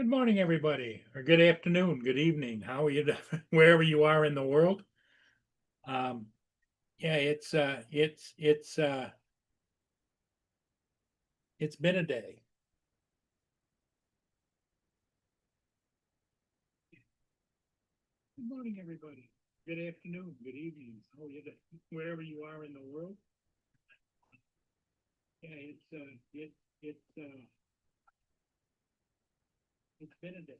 Good morning, everybody, or good afternoon, good evening. How are you, wherever you are in the world? Um, yeah, it's been a day. Good morning, everybody. Good afternoon, good evening. How are you, wherever you are in the world? Yeah, it's been a day.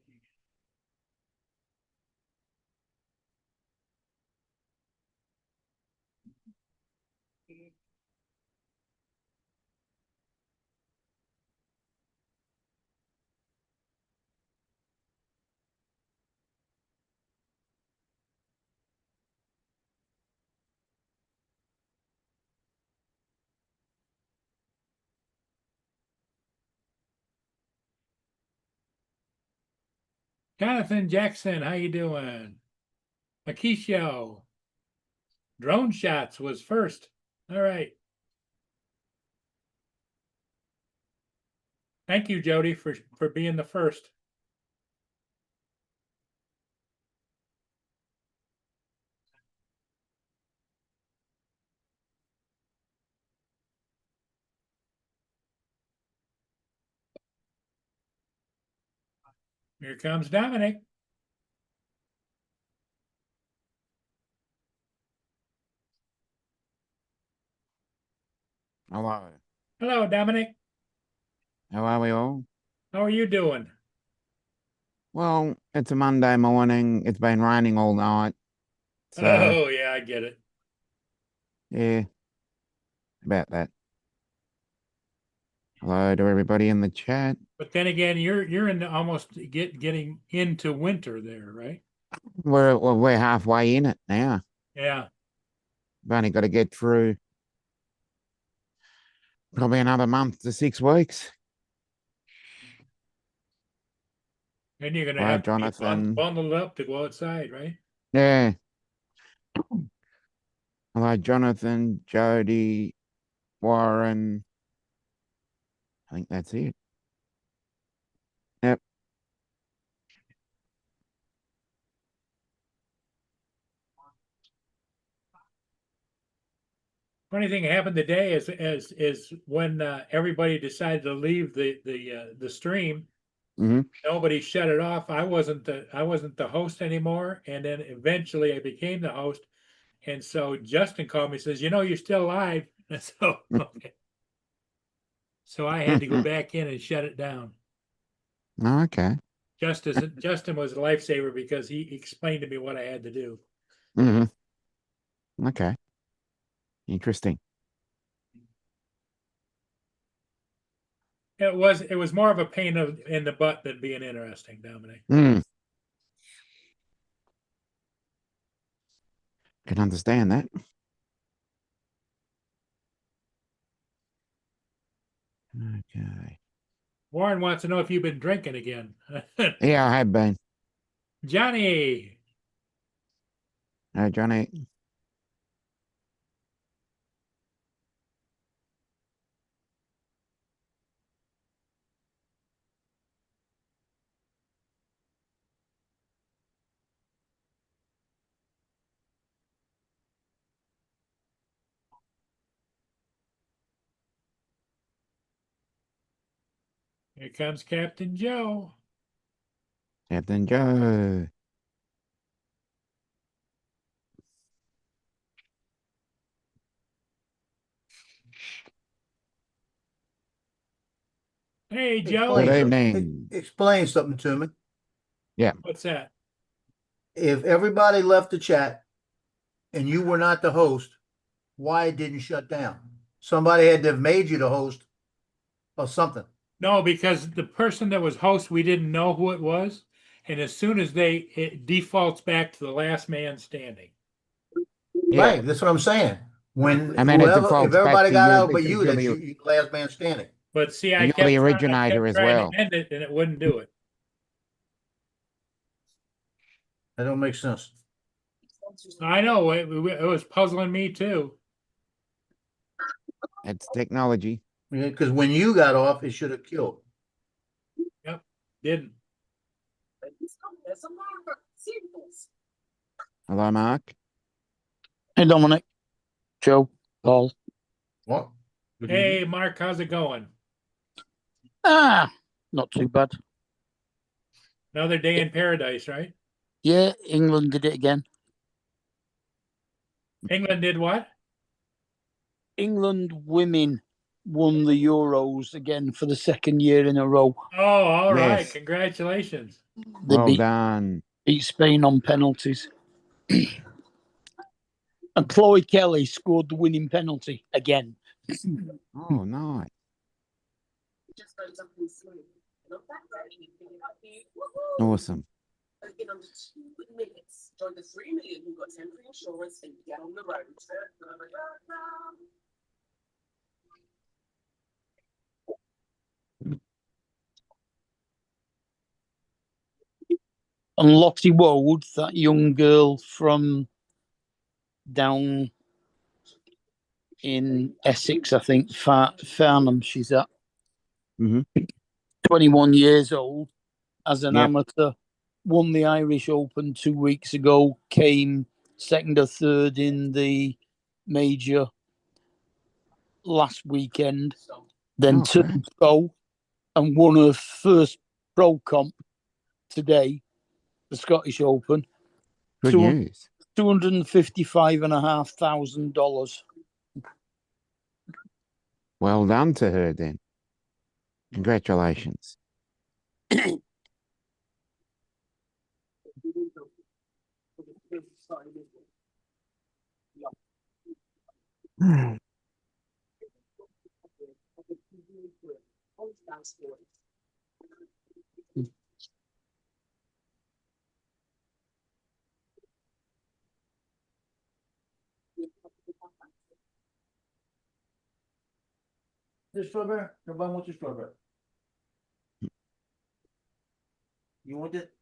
Jonathan Jackson, how you doing? Makisho, drone shots was first. All right. Thank you, Jody, for being the first. Here comes Dominic. Hello. Hello, Dominic. How are we all? How are you doing? Well, it's a Monday morning. It's been raining all night. So, Oh, yeah, I get it. yeah, about that. Hello to everybody in the chat. But then again, you're in the almost getting into winter there, right? We're halfway in it now. Yeah. We've only got to get through probably another month to 6 weeks. And you're gonna Hello, have to be Jonathan. bundled up to go outside, right? Yeah. Hello, Jonathan, Jody, Warren. I think that's it. Yep. Funny thing happened today is when everybody decided to leave the stream. Mhm. Nobody shut it off. I wasn't the host anymore, and then eventually I became the host. And so Justin called me, says, "You're still live." And so okay. So I had to go back in and shut it down. Okay. Justin was a lifesaver because he explained to me what I had to do. Hmm. Okay. Interesting. It was more of a pain in the butt than being interesting, Dominic. Mm. Can understand that. Okay. Warren wants to know if you've been drinking again. Yeah, I have been. Johnny, Johnny. here comes Captain Joe. Captain Joe. Hey, Joe. Good Explain something. evening. Explain something to me. What's that? If everybody left the chat and you were not the host, why it didn't shut down? Somebody had to have made you the host or something. No, because the person that was host, we didn't know who it was. And as soon as it defaults back to the last man standing. Yeah. Right, that's what I'm saying. When And then it if defaults back everybody to got you out but because you, that's you last man standing. But see, you're the I originator kept as trying well. to end it and it wouldn't do it. That don't make sense. I know it was puzzling me too. It's technology. Because when you got off, it should have killed. Yep, didn't. Hello, Mark. Hey, Dominic, Joe, Paul. What? Hey, Mark, how's it going? Not too bad. Another day in paradise, right? Yeah, England did it again. England did what? England women won the Euros again for the second year in a row. Oh, all right. Yes. Congratulations. They Well done. beat Spain on penalties. And Chloe Kelly scored the winning penalty again. Oh, nice. Awesome. In under 2 minutes, join the 3 million who got temporary insurance and get on the road. And Lottie Wold, that young girl from down in Essex, I think, Farnham, she's at. Mhm. 21 years old, as an Yep. amateur, won the Irish Open 2 weeks ago, came second or third in the major last weekend, then Okay. turned pro and won her first pro comp today, the Scottish Open, Good news. $255,500. Well done to her then. Congratulations. This strawberry? Nobody wants the strawberry. You want it?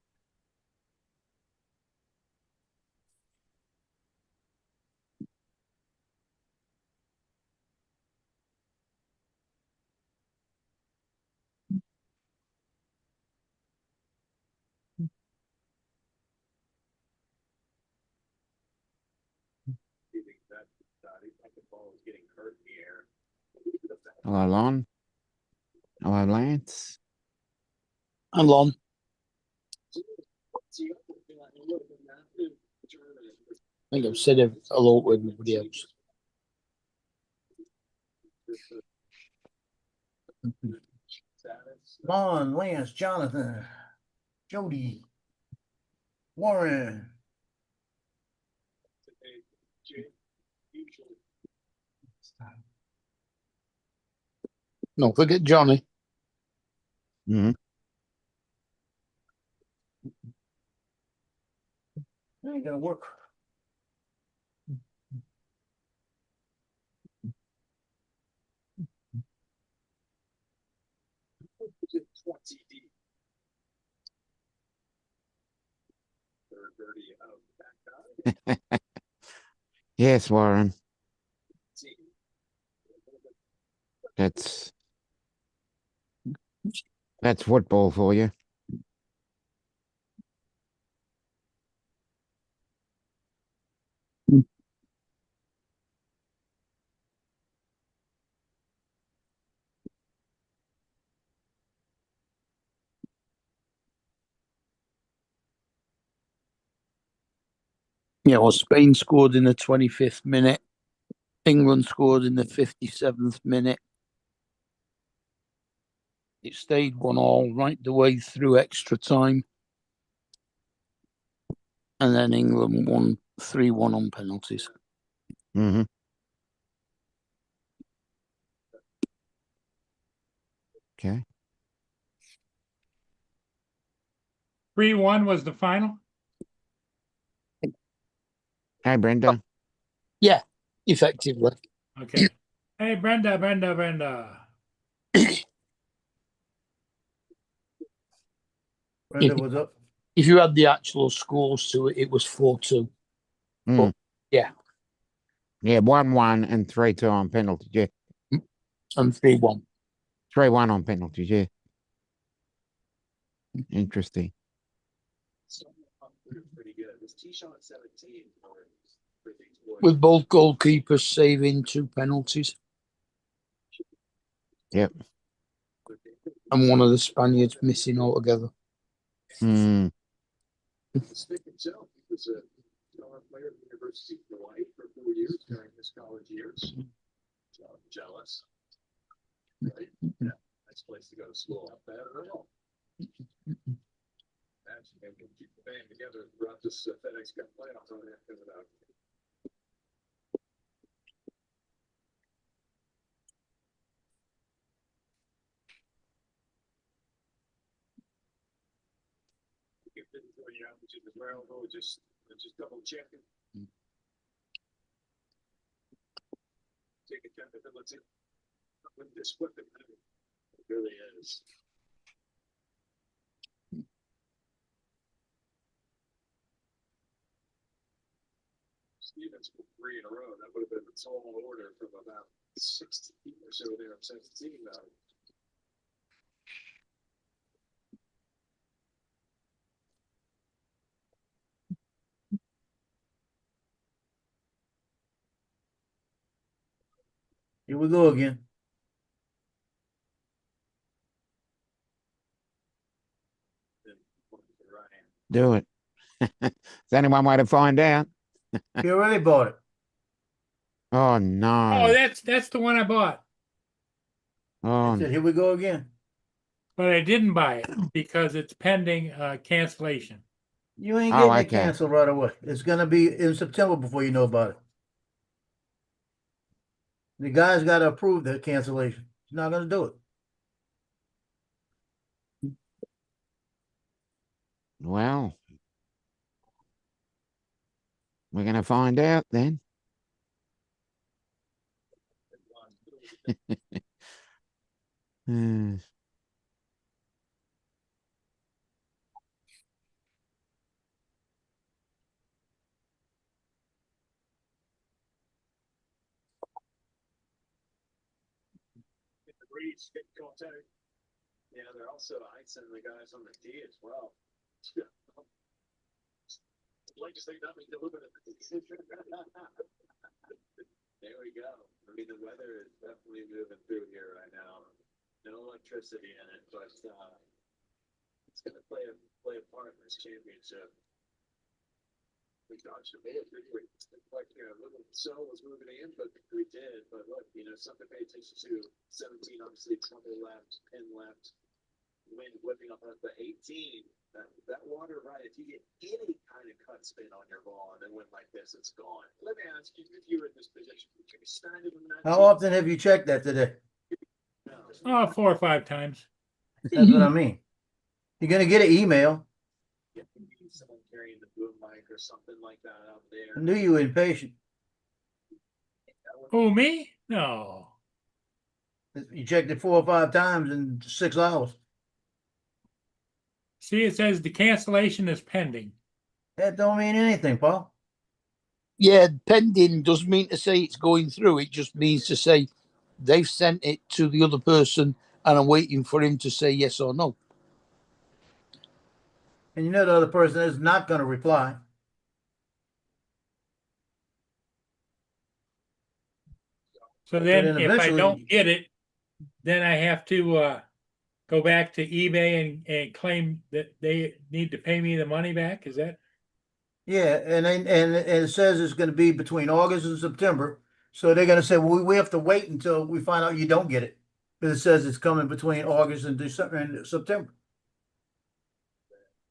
Hello, Lon. Hello, Lance. And Lon. I think I've said hello to everybody else. Lon, Lance, Jonathan, Jody, Warren. No, forget Johnny. Hmm. That ain't gonna work. Yes, Warren. That's football for you. Yeah, well, Spain scored in the 25th minute. England scored in the 57th minute. It stayed 1-1 right the way through extra time. And then England won 3-1 on penalties. Hmm. Okay. 3-1 was the final. Hey, Brenda. Yeah, effectively. Okay. Hey, Brenda. Brenda was up. If you add the actual scores to it, it was 4-2. Mm. Yeah. Yeah, 1-1 and 3-2 on penalties. Yeah, And 3-1. 3-1 on penalties. Yeah. Interesting. With both goalkeepers saving 2 penalties. Yep. And one of the Spaniards missing altogether. Mm. Stick himself. He was a star player at the University of Hawaii for 4 years during his college years. So I'm jealous. Right? Yeah, nice place to go to school. Not bad at all. Imagine they can keep the band together throughout this FedEx Cup playoff run after that. Give it to you out, which is as well, just double checking. Take accountability. With this weapon, it really is. Stevens for 3 in a row. That would have been a tall order from about 16 or so there, 17 now. Here we go again. Do it. There's only one way to find out. He already bought it. Oh, Oh, no. that's the one I bought, Oh, I said, here we go again. but I didn't buy it because it's pending cancellation. You ain't Oh, getting it okay. canceled right away. It's gonna be in September before you know about it. The guy's got to approve the cancellation. He's not gonna do it. well. We're going to find out then. Hmm. The Breeds get contact. Yeah, they're also icing the guys on the D as well. Like to say nothing deliberate. There we go. I mean, the weather is definitely moving through here right now. No electricity in it, but it's gonna play a part in this championship. We thought should be like, little cell was moving in, but we did. But look, something to pay attention to. 17, obviously, 20 left, 10 left. Wind whipping up at the 18. That water, right? If you get any kind of cut spin on your ball and then went like this, it's gone. Let me ask you, if you were in this position, would you be standing in that? How often have you checked that today? Oh, 4 or 5 times. That's what I mean. You're gonna get an email. Someone carrying the boom mic or something like that out there. I knew you were impatient. Who, me? No. You checked it 4 or 5 times in 6 hours. See, it says the cancellation is pending. That don't mean anything, Paul. Yeah, pending doesn't mean to say it's going through. It just means to say they've sent it to the other person and I'm waiting for him to say yes or no. And you know the other person is not gonna reply. So then then if I eventually- don't get it, then I have to go back to eBay and claim that they need to pay me the money back. Is that? Yeah, and it says it's gonna be between August and September. So they're gonna say, well, we have to wait until we find out you don't get it. Because it says it's coming between August and December and September.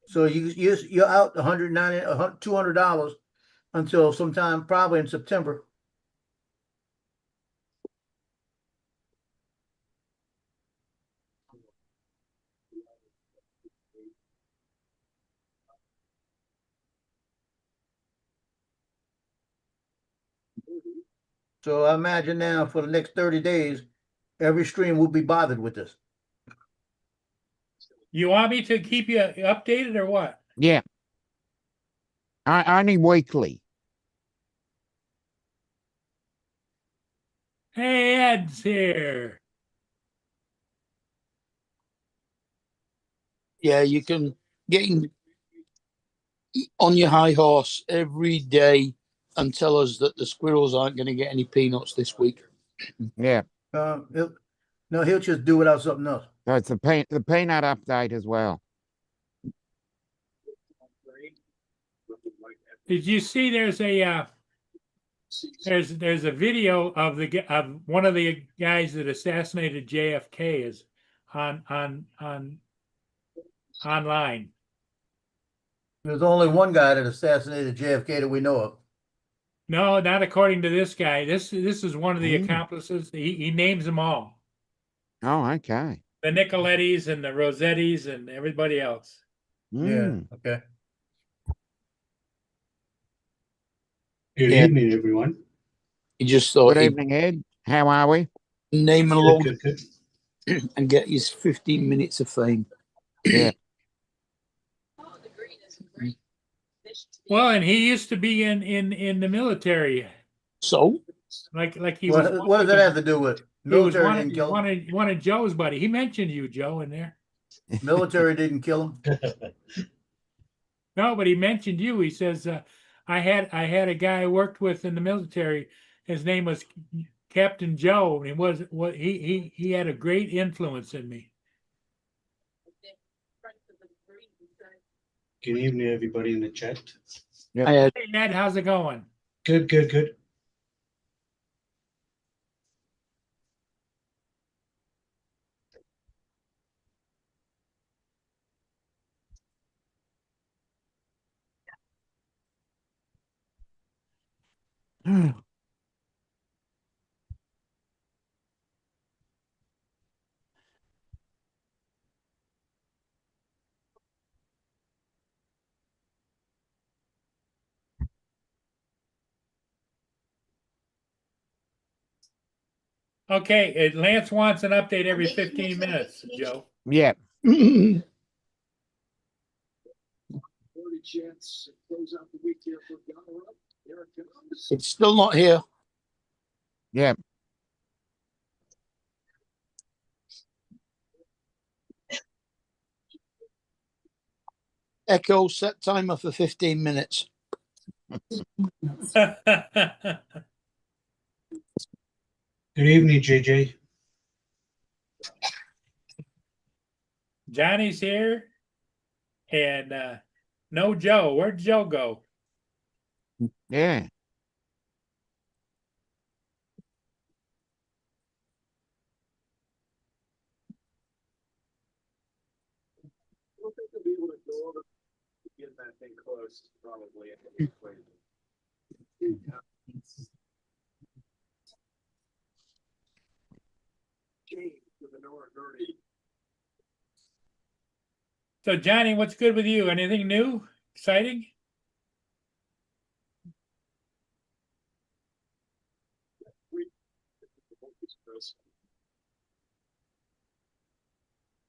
So you're out $200 until sometime probably in September. So I imagine now for the next 30 days, every stream will be bothered with this. You want me to keep you updated or what? Yeah. Only weekly. Hey, Ed's here. Yeah, you can get on your high horse every day and tell us that the squirrels aren't going to get any peanuts this week. Yeah. He'll just do without something else. So it's the peanut update as well. Did you see there's a video of of one of the guys that assassinated JFK is on online. There's only one guy that assassinated JFK that we know of. No, not according to this guy. This is one of the Mm. accomplices. He names them all. Oh, okay. The Nicolettis and the Rossettis and everybody else. Mm. Yeah, okay. Good Yeah. evening, everyone. He just thought Good he'd evening, Ed. How are we? name and load Good. and get his 15 minutes of fame. Yeah. Oh, the green is great. Well, and he used to be in the military. So, Like he was. What does that have to do with? He was Military didn't kill him. one of Joe's buddy. He mentioned you, Joe, in there. Military didn't kill him. No, but he mentioned you. He says, I had a guy I worked with in the military. His name was Captain Joe, and he had a great influence in me. Good evening, everybody in the chat. I had Hey, Ed, how's it going? Good. Okay, Lance wants an update every 15 minutes, Joe. Yeah. Chance to close out the week here for Gunner Up. Here it comes. it's still not here. Yeah. Echo set timer for 15 minutes. Good evening, JJ. Johnny's here. And no Joe. Where'd Joe go? Yeah. I don't think they'll be able to go over, get that thing close, probably. With the Nora Gertie. So Johnny, what's good with you? Anything new? Exciting?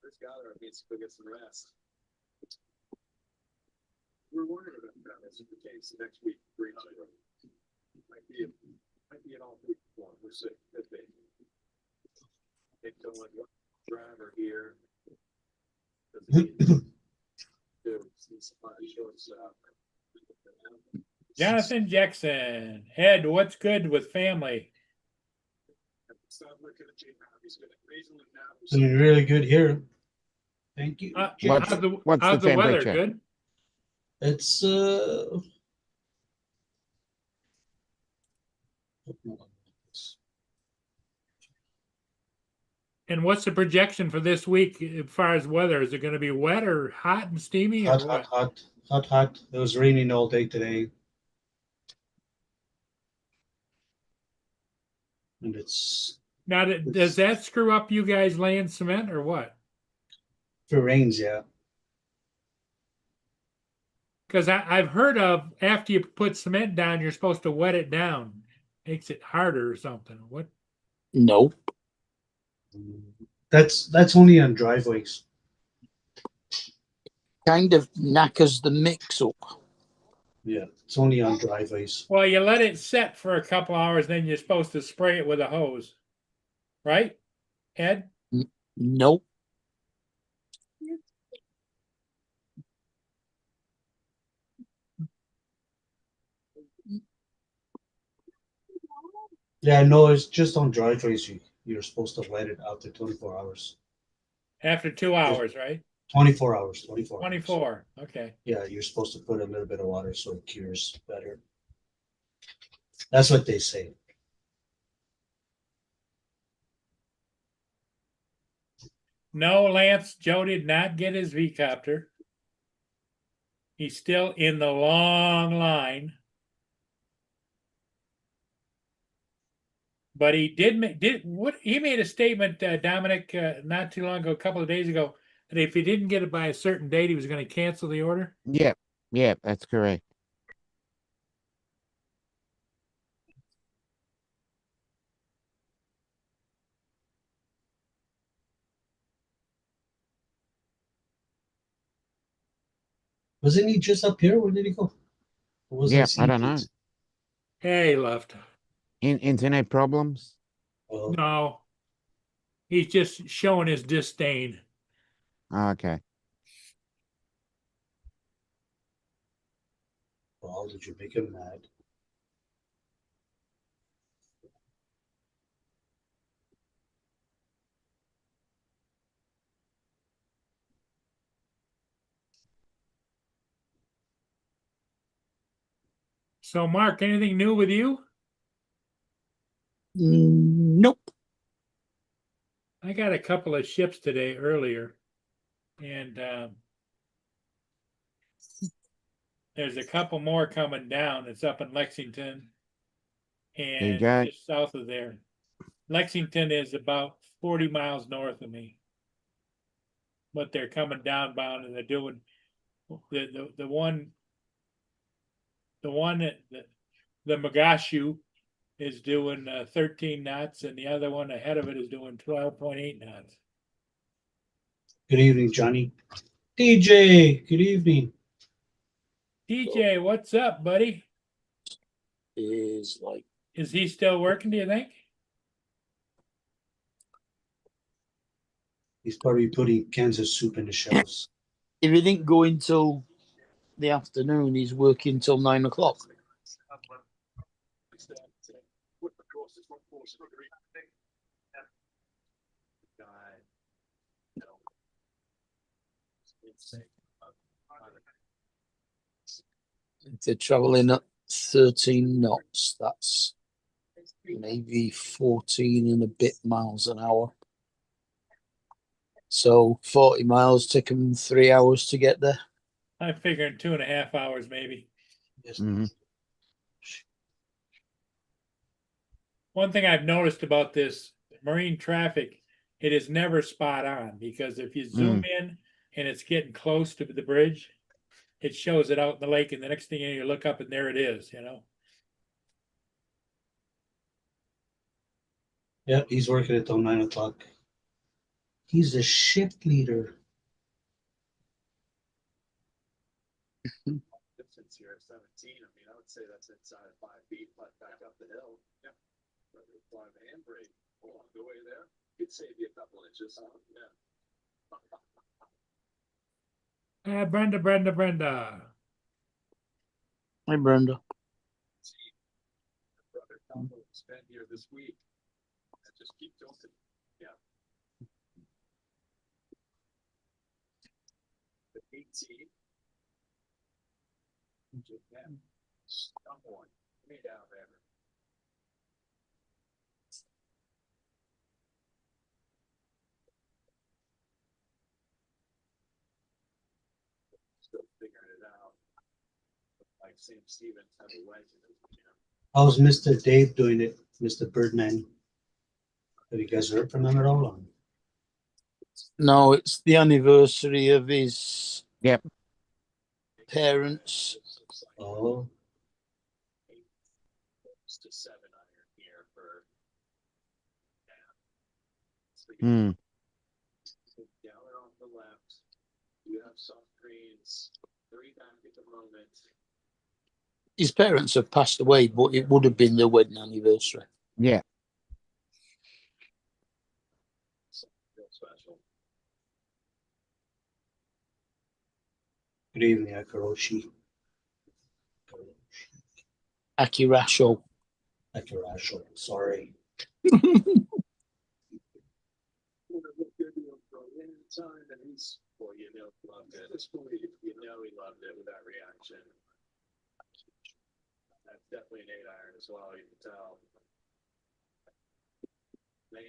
Chris Goddard needs to go get some rest. We're wondering about that as is the case next week. Might be an all week one. We'll see. Could be. Take someone driver here. Jonathan Jackson. Ed, what's good with family? Doing really good here. Thank you. What's- how's the, what's how's the the weather? temperature? Good? It's And what's the projection for this week as far as weather? Is it going to be wet or hot and steamy or what? It was raining all day today. And it's Now, does that screw up you guys laying cement or what? if it rains, yeah. Because I've heard of after you put cement down, you're supposed to wet it down. Makes it harder or something. What? No. That's only on driveways. Kind of knackers the mix up. Yeah, it's only on driveways. Well, you let it set for a couple hours, then you're supposed to spray it with a hose, right, Ed? Nope. Yeah, no, it's just on driveways. You're supposed to let it after 24 hours. After 2 hours, right? 24 hours. 24 hours. 24. Okay. Yeah, you're supposed to put a little bit of water so it cures better. That's what they say. No, Lance, Joe did not get his V-copter. He's still in the long line. But he he made a statement, Dominic, not too long ago, a couple of days ago, that if he didn't get it by a certain date, he was going to cancel the order. Yep. Yep. That's correct. Wasn't he just up here? Where did he go? Or was Yep. seeing I don't know. things? Hey, left. Internet problems. Oh, No. He's just showing his disdain. Okay. well, did you make him mad? So, Mark, anything new with you? Nope. I got a couple of ships today earlier, and there's a couple more coming down. It's up in Lexington and go. just south of there. Lexington is about 40 miles north of me, but they're coming downbound and they're doing the one that the Magashu is doing 13 knots, and the other one ahead of it is doing 12.8 knots. Good evening, Johnny. DJ, good evening. DJ, what's up, buddy? Is like Is he still working, do you think? He's probably putting Kansas soup in the shelves. if he didn't go until the afternoon, he's working till 9 o'clock. Guy, you know, it's If they're traveling at 13 knots, that's maybe 14 and a bit miles an hour. So 40 miles take them 3 hours to get there. I'm figuring 2.5 hours maybe. Yes. Mhm. One thing I've noticed about this marine traffic, it is never spot on, because if you zoom in and it's getting close to the bridge, it shows it out in the lake, and the next thing you look up and there it is, you know? Yeah, he's working until 9 o'clock. He's a shift leader. distance here at 17. I mean, I would say that's inside of 5 feet, but back up the hill. Yeah. Whether it's fly the handbrake along the way there, could save you a couple inches. Yeah. Brenda. Hi, Brenda. See, brother Tom will spend here this week. And just keep doing it. Yeah. The 18. Yeah. Someone made out there. Still figuring it out. Like St. Stephen's have a legend. How's Mr. Dave doing it, Mr. Birdman? Have you guys heard from him at all? No, it's the anniversary of his Yep. parents. Oh, To 7 iron here for Mm. down off the left. You have soft greens, 3 back at the moment. His parents have passed away, but it would have been their wedding anniversary. Yeah. Real special. good evening, Akaroshi. Akirasho. Akirasho, sorry. Time and he's, well, you know, loved it. You know, he loved it with that reaction. That's definitely an 8 iron as well. You can tell. Man,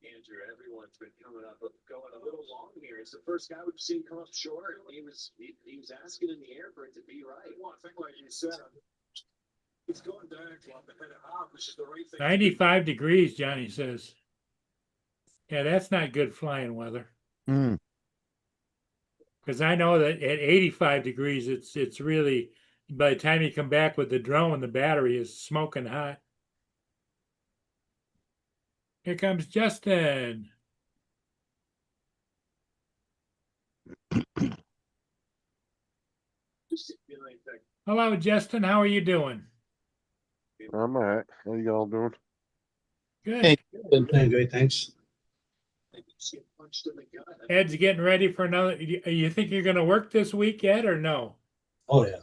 Andrew, everyone's been coming up, going a little long here. It's the first guy we've seen come up short. He was asking in the air for it to be right. Well, I think, like you said, he's going diagonal up ahead of half, which is the right thing. 95 degrees, Johnny says. Yeah, that's not good flying weather. Mm. Because I know that at 85 degrees, it's really, by the time you come back with the drone, the battery is smoking hot. Here comes Justin. Hello, Justin. How are you doing? I'm all right. How you all doing? Good. Hey. Doing great, thanks. Ed's getting ready for another. You think you're going to work this week yet, or no? Oh, yeah.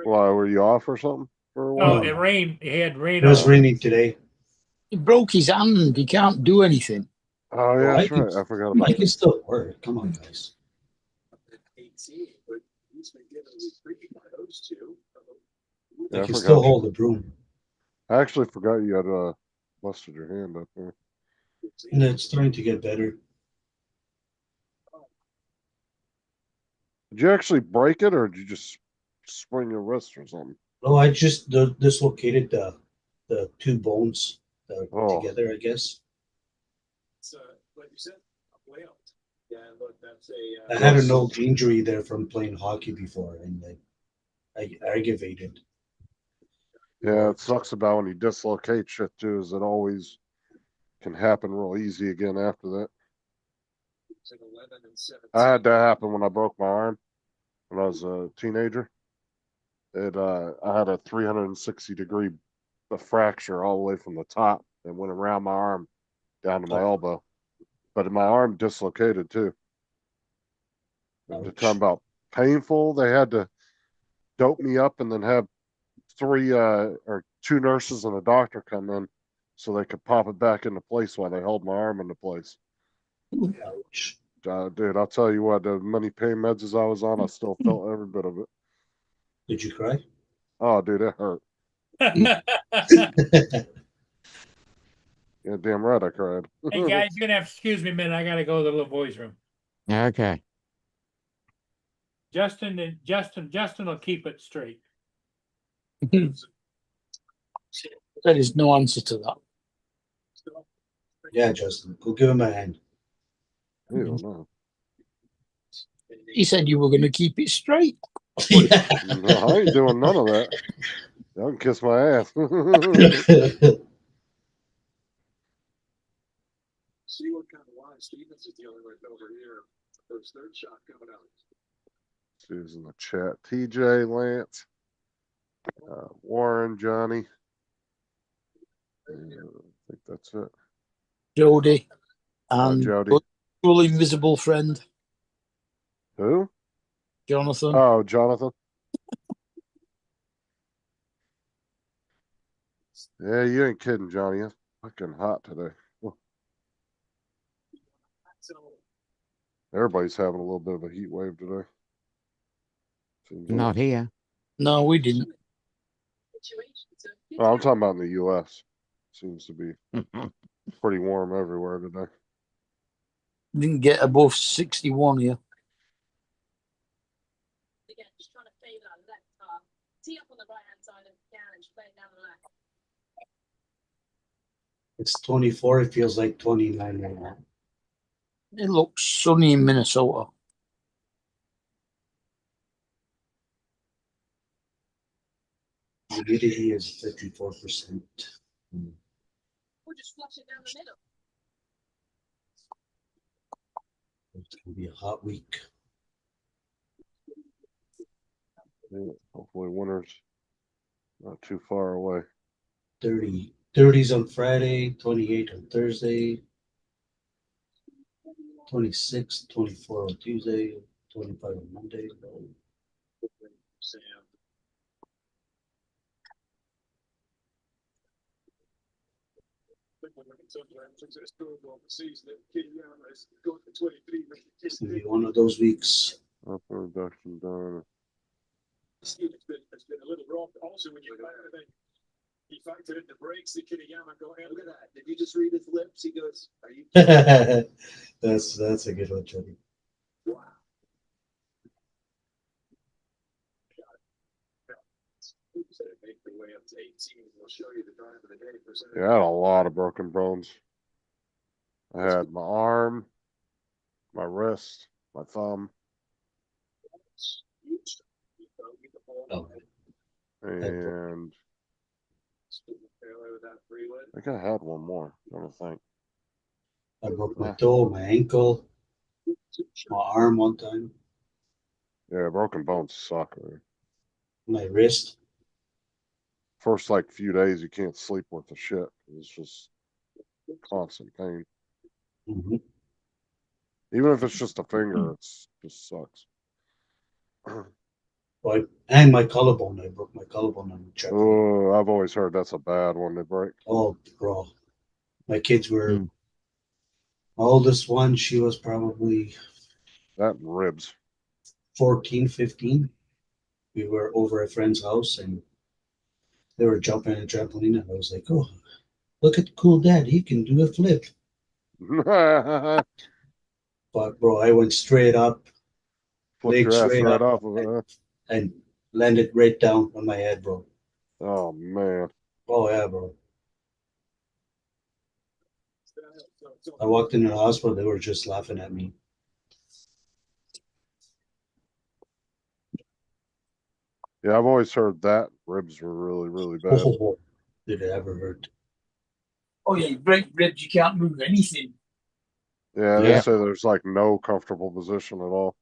Why, were you off or something for a Oh, while? No. it rained. He had rain. It was all- raining today. He broke his hand. He can't do anything. Oh, yeah, Well, that's I can- right. I forgot I about can that. still work. Come on, guys. 18, but he's been given reprieve by those two. Yeah, I I can forgot still you- hold the broom. I actually forgot you had busted your hand up there. And it's starting to get better. Did you actually break it, or did you just sprain your wrist or something? Oh, I just dislocated the 2 bones that are Oh. together, I guess. It's like you said, a whale. Yeah, look, that's a. I had an old injury there from playing hockey before, and I aggravated. Yeah, it sucks about when you dislocate shit too, is it always can happen real easy again after that. It's an 11 and 17. I had that happen when I broke my arm when I was a teenager. I had a 360-degree fracture all the way from the top and went around my arm down to my Oh. elbow. But my arm dislocated too. And to Ouch. talk about painful, they had to dope me up and then have three or two nurses and a doctor come in so they could pop it back into place while they hold my arm into place. Ouch. Dude, I'll tell you what, the many pain meds as I was on, I still felt every bit of it. Did you cry? Oh, dude, it hurt. Yeah, damn right I cried. Hey, guys, you're gonna have to excuse me a minute. I gotta go to the little boys' room. Okay. Justin will keep it straight. There is no answer to that. Yeah, Justin, go give him a hand. Hell no. He said you were going to keep it straight. No, I ain't doing none of that. Y'all can kiss my ass. See what kind of line Stevens is dealing with over here for his third shot coming out. She's in the chat. TJ, Lance, Warren, Johnny. I think that's it. Jody and Jody. your invisible friend, Who? Jonathan. Oh, Jonathan. Yeah, you ain't kidding, Johnny. It's fucking hot today. Everybody's having a little bit of a heat wave today. Seems like. Not here. No, we didn't. Oh, I'm talking about in the U.S. Seems to be pretty warm everywhere today. Didn't get above 61 here. Again, just trying to fade our left half. Tee up on the right hand side if you can and just play it down the left. It's 24. It feels like 29 right now. It looks sunny in Minnesota. Humidity is 54%. Or just flush it down the middle. It's gonna be a hot week. Yeah, hopefully winter's not too far away. 30s on Friday, 28 on Thursday, 26, 24 on Tuesday, 25 on Monday. Sam. It's gonna be one of those weeks. Up reduction done. It's been a little rough also when you he factored in the breaks, the Kiriyama go, hey, look at that. Did you just read his lips? He goes, are you That's a good one, Jody. wow. Make the way up to 18. We'll show you the drive of the day. Yeah, I had a lot of broken bones. I had my arm, my wrist, my thumb, Oh, and I think I had one more. I don't think. I broke my toe, my ankle, my arm one time, Yeah, broken bones suck. Man. my wrist. First, like few days, you can't sleep worth a shit. It's just constant pain. Mhm. Even if it's just a finger, it's just sucks. And my collarbone. I broke my collarbone on the track. Oh, I've always heard that's a bad one to break. Oh, bro. My kids were, Mm. my oldest one, she was probably That and ribs. 14, 15. We were over at a friend's house and they were jumping in a trampoline. And I was like, oh, look at cool dad. He can do a flip. Flip But, bro, I went straight up, your legs ass straight right up, off of it. Huh? and landed right down on my head, bro. Oh man. Oh, yeah, bro. I walked into the hospital. They were just laughing at me. Yeah, I've always heard that ribs were really, really bad. Oh, did it ever hurt? Oh, yeah, you break ribs, you can't move anything. Yeah, they Yeah. say there's like no comfortable position at all.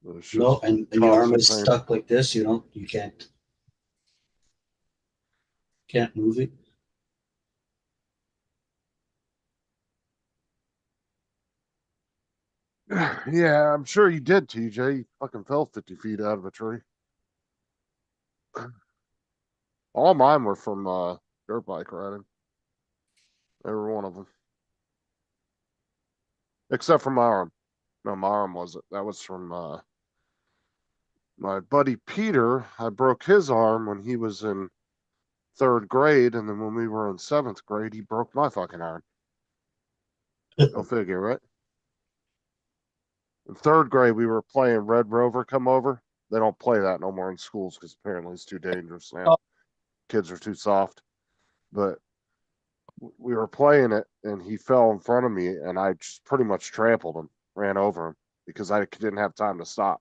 It's just No, and your arm constant is pain. stuck like this, you know, you can't move it. Yeah, I'm sure you did, TJ. You fucking fell 50 feet out of a tree. All mine were from dirt bike riding. Every one of them. Except for my arm. No, my arm wasn't. That was from my buddy Peter. I broke his arm when he was in 3rd grade, and then when we were in 7th grade, he broke my fucking arm. Go figure, right? In 3rd grade, we were playing Red Rover Come Over. They don't play that no more in schools because apparently it's too dangerous now. Oh. Kids are too soft. But we were playing it, and he fell in front of me, and I just pretty much trampled him, ran over him because I didn't have time to stop.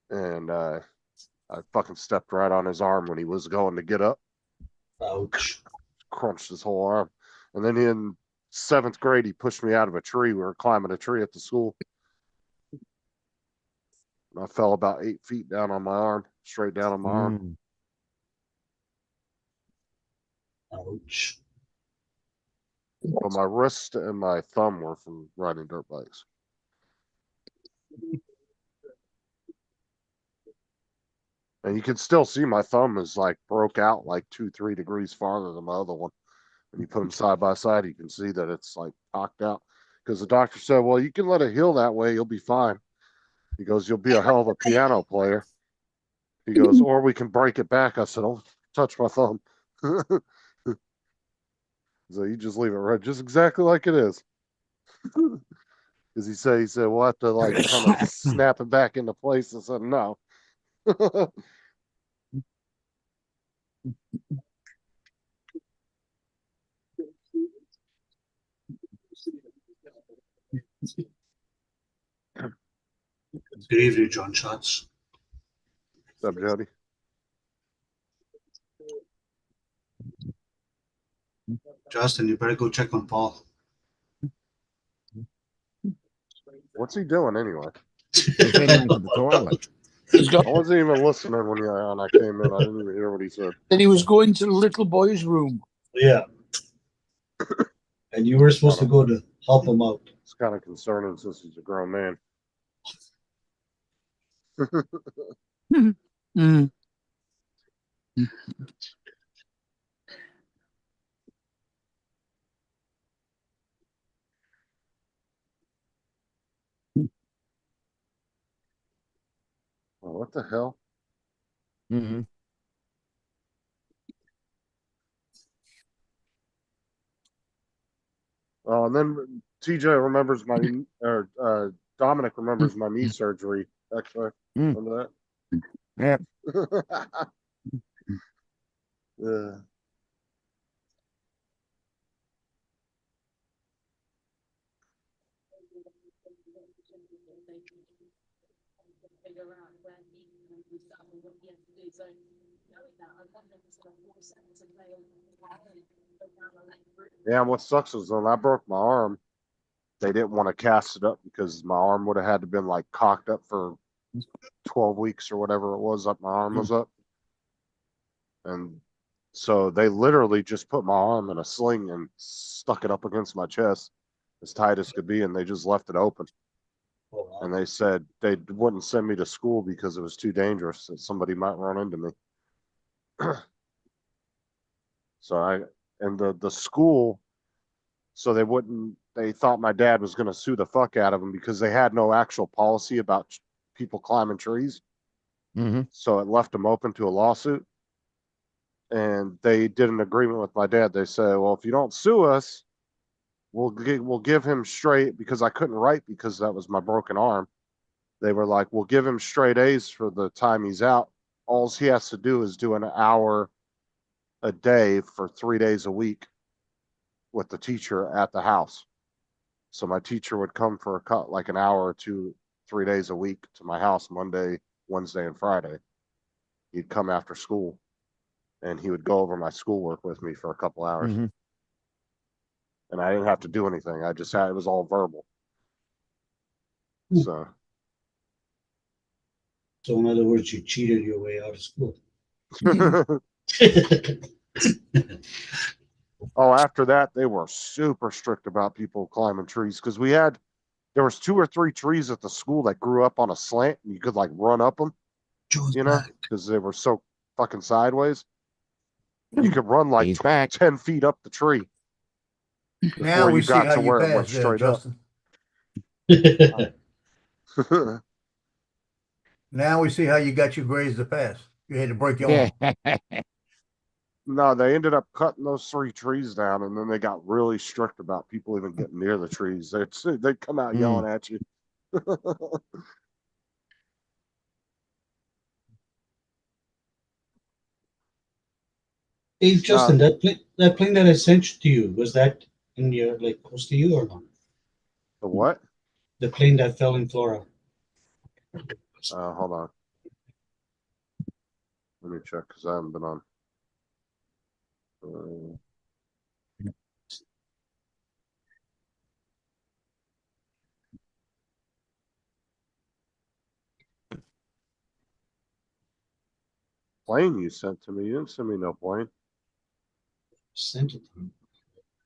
And I fucking stepped right on his arm when he was going to get up. Ouch. Crunched his whole arm. And then in 7th grade, he pushed me out of a tree. We were climbing a tree at the school. And I fell about 8 feet down on my arm, straight down on my arm. Ouch. But my wrist and my thumb were from riding dirt bikes. And you can still see my thumb is like broke out like 2-3 degrees farther than my other one. When you put them side by side, you can see that it's like knocked out. Because the doctor said, well, you can let it heal that way. You'll be fine. He goes, you'll be a hell of a piano player. He goes, or we can break it back. I said, don't touch my thumb. So you just leave it right, just exactly like it is. Because he said, we'll have to like kind of snap it back into place. I said, no. Good evening, John Schatz. What's up, Jody? Justin, you better go check on Paul. What's he doing anyway? He's heading into the toilet. He's got, I wasn't even listening when I came in. I didn't even hear what he said. then he was going to the little boy's room. Yeah. And you were supposed to go to help him out. It's kind of concerning since he's a grown man. Mm. Oh, what the hell? Mm-hmm. And then TJ remembers my, or Dominic remembers my knee surgery. Actually, remember Yep. that? Yeah. Figure out where he and stuff and what he has to do. So knowing that, I wonder if it's going to force him to play on the Yeah, and what sucks is when I broke my arm, they didn't want to cast it up because my arm would have had to been like cocked up for 12 weeks or whatever it was up my arm was up. And so they literally just put my arm in a sling and stuck it up against my chest as tight as could be, and they just left it open. Oh, wow. And they said they wouldn't send me to school because it was too dangerous that somebody might run into me. So the school, so they thought my dad was going to sue the fuck out of them because they had no actual policy about people climbing trees. Mm-hmm. So it left them open to a lawsuit. And they did an agreement with my dad. They said, well, if you don't sue us, we'll give him straight, because I couldn't write because that was my broken arm. They were like, we'll give him straight A's for the time he's out. All he has to do is do an hour a day for 3 days a week with the teacher at the house. So my teacher would come for like an hour or 2, 3 days a week to my house, Monday, Wednesday, and Friday. He'd come after school and he would go over my schoolwork with me for a couple hours. Mm-hmm. And I didn't have to do anything. I just it was all verbal. Hmm. So So in other words, you cheated your way out of school. oh, after that, they were super strict about people climbing trees because there was 2 or 3 trees at the school that grew up on a slant and you could like run up them. Joe's you know, back. because they were so fucking sideways. You could run like He's back. 10 feet up the tree Now before we you see got how to you where it went pass there, straight up. Justin. Now we see how you got your grades to pass. You had to break your Yeah. arm. No, they ended up cutting those 3 trees down, and then they got really strict about people even getting near the trees. They'd come out yelling at you. Hey, Justin, that plane that I sent to you, was that in your, like, close to you or not? The what? The plane that fell in Florida. Hold on. Let me check because I haven't been on. Plane you sent to me. You didn't send me no plane. Sent it to me.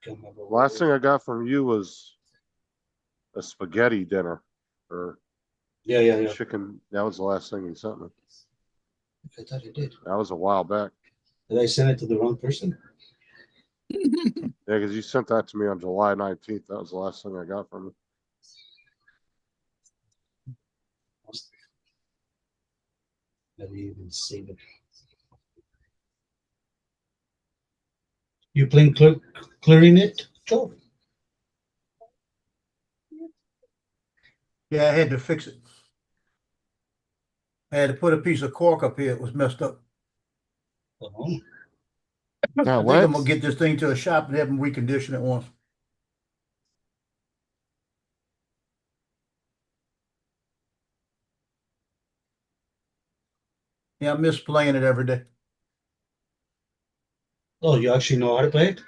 Can't remember what Last it thing was. I got from you was a spaghetti dinner or Yeah. chicken. That was the last thing you sent me. I thought I did. That was a while back. Did I send it to the wrong person? Yeah, because you sent that to me on July 19th. That was the last thing I got from you. I didn't even save it. You playing clearing it, Joe? Yeah, I had to fix it. I had to put a piece of cork up here. It was messed up. Oh, I That think I'm gonna works. get this thing to a shop and have them recondition it once. Yeah, I miss playing it every day. oh, you actually know how to play it?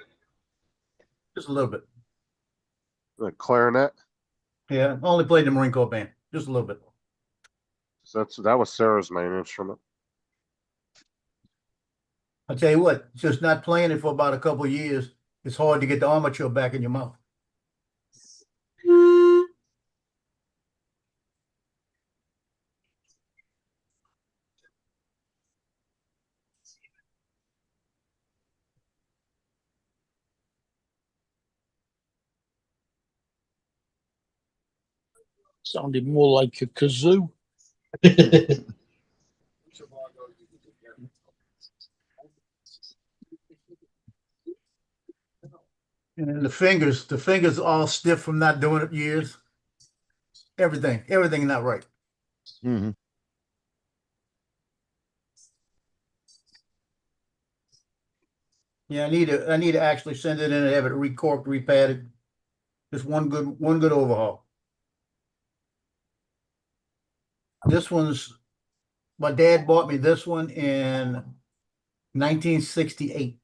Just a little bit. The clarinet. Yeah, I only played the Marine Corps band. Just a little bit. That was Sarah's main instrument. I tell you what, just not playing it for about a couple of years, it's hard to get the armature back in your mouth. Sounded more like a kazoo. And then the fingers all stiff from not doing it years. Everything not right. Hmm. Yeah, I need to actually send it in and have it recorked, repadded. Just one good overhaul. This one's my dad bought me this one in 1968.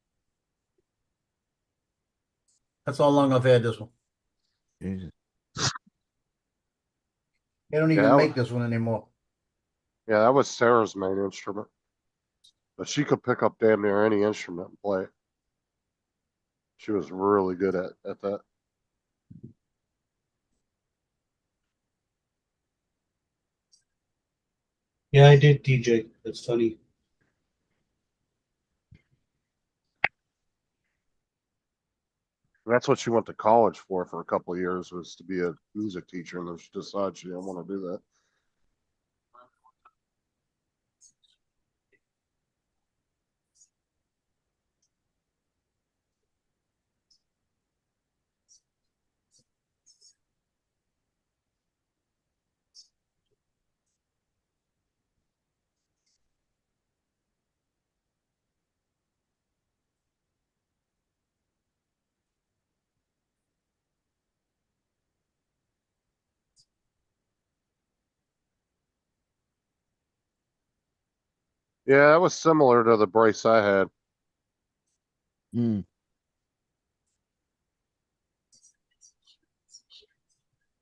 That's how long I've had this one. Jesus. They don't even make this one anymore. Yeah, that was Sarah's main instrument. But she could pick up damn near any instrument and play it. She was really good at that. Yeah, I did DJ. That's funny. That's what she went to college for a couple of years, was to be a music teacher, and then she decided she didn't want to do that. Yeah, that was similar to the brace I had. Mm.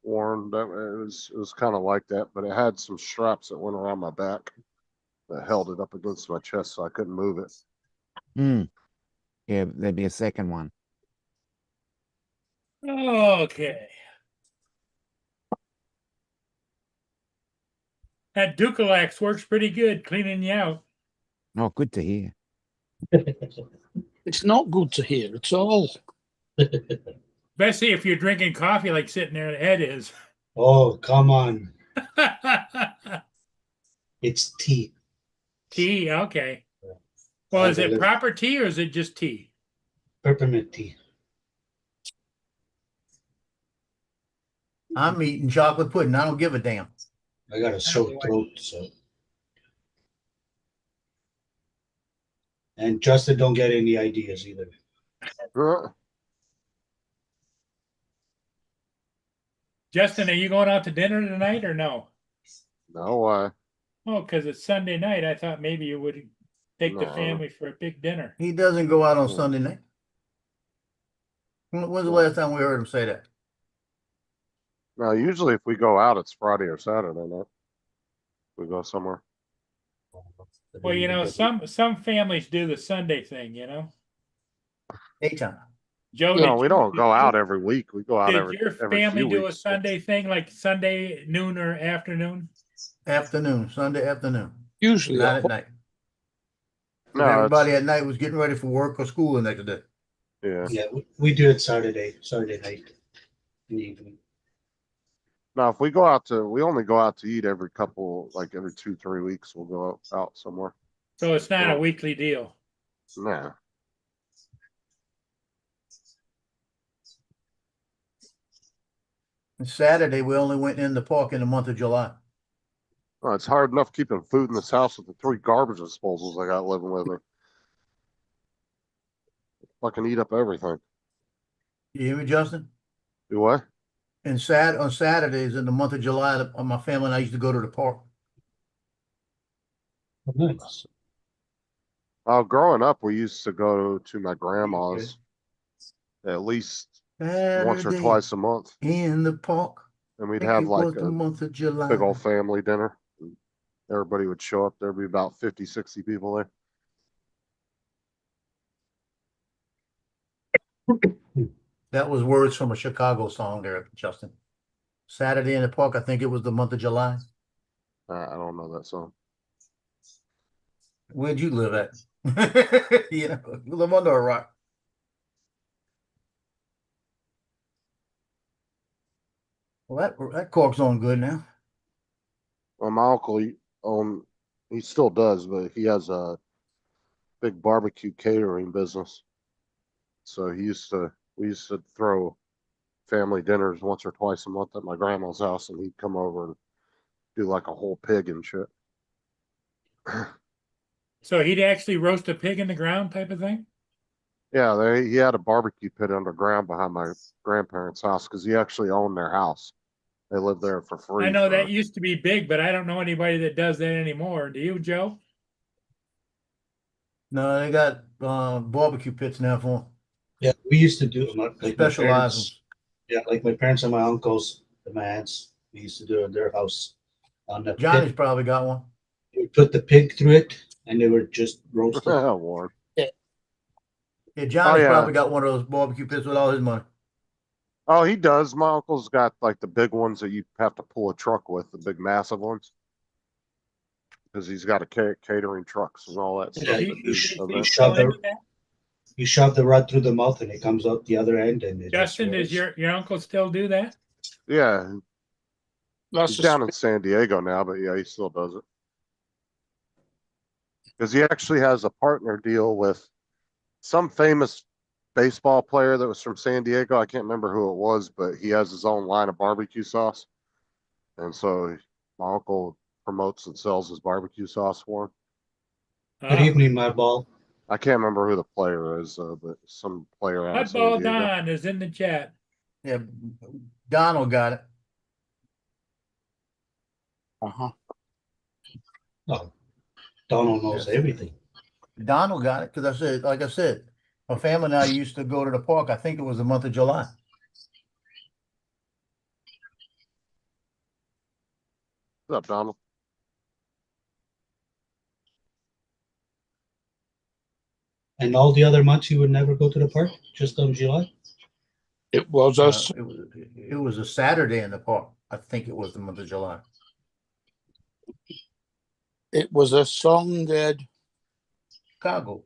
Worn. That it was kind of like that, but it had some straps that went around my back that held it up against my chest, so I couldn't move it. Mm. Yeah, there'd be a second one. Okay. That Dukalax works pretty good, cleaning you out. Oh, good to hear. It's not good to hear at all. Especially if you're drinking coffee like sitting there, Ed is. Oh, come on. It's tea. Tea, okay. Well, is it Deliver- proper tea or is it just tea? Peppermint tea. I'm eating chocolate pudding. I don't give a damn. I got a sore throat, so. And Justin don't get any ideas either. Justin, are you going out to dinner tonight or no? No way. Oh, because it's Sunday night. I thought maybe you would take the No. family for a big dinner. He doesn't go out on Hmm. Sunday night. When's the last time we heard him say that? No, usually if we go out, it's Friday or Saturday night. We go somewhere. Well, you know, some families do the Sunday thing, you know. Daytime. Joe, No, did we you- don't did go you- out every week. We go out Did every your every family few do a weeks. Sunday thing like Sunday noon or afternoon? Afternoon, Sunday afternoon, Usually, not at at home. night. No, Everybody it's- at night was getting ready for work or school the next day. yeah. Yeah, we do it Saturday night in the evening. Now, if we go out to, we only go out to eat every couple, like every 2-3 weeks. We'll go out somewhere. So it's not a Well- weekly deal. Nah. And Saturday, we only went in the park in the month of July. Well, it's hard enough keeping food in this house with the 3 garbage disposals I got living with me. Fucking eat up everything. You hear me, Justin? Do what? And on Saturdays in the month of July, my family and I used to go to the park. Oh, nice. Growing up, we used to go to my grandma's at least once or Saturday twice a month, in the park. and we'd Think have it like was the a month of July. big old family dinner. And everybody would show up. There'd be about 50, 60 people there. That was words from a Chicago song there, Justin. Saturday in the park, I think it was the month of July. I don't know that song. Where'd you live at? You know, you live under a rock. Well, that cork's on good now. Well, my uncle, he still does, but he has a big barbecue catering business. So we used to throw family dinners once or twice a month at my grandma's house, and he'd come over and do like a whole pig and shit. So he'd actually roast a pig in the ground type of thing? Yeah, he had a barbecue pit underground behind my grandparents' house because he actually owned their house. They lived there for free. I know for- that used to be big, but I don't know anybody that does that anymore. Do you, Joe? No, they got barbecue pits now for 'em. Yeah, we used to do it like my Specialized parents. Yeah, like my parents and my uncles and my aunts, we used to do it in their house on the Johnny's pit. probably got one. We put the pig through it and they were just roasted. Warren. Yeah, Johnny's yeah. probably got one of those barbecue pits with all his money. Oh, he does. My uncle's got like the big ones that you have to pull a truck with, the big massive ones. Because he's got a catering trucks and all that Yeah, stuff. He- that he- do he- events. he's still Shove into that? You shove the rod through the mouth and it comes out the other end and it just Justin, does rolls. your uncle still do that? Yeah, That's he's a down in San Diego now, but yeah, he still does it. Because he actually has a partner deal with some famous baseball player that was from San Diego. I can't remember who it was, but he has his own line of barbecue sauce. And so my uncle promotes and sells his barbecue sauce for him. Good Oh, evening, my ball. I can't remember who the player is, but some player out of San Football Diego. Don is in the chat. Yeah, Donald got it. uh-huh. Oh, Donald knows everything. Donald got it because like I said, my family and I used to go to the park. I think it was the month of July. What's up, Donald? And all the other months you would never go to the park, just on July? It was us. It was a Saturday in the park. I think it was the month of July. It was a song, Ed. Chicago.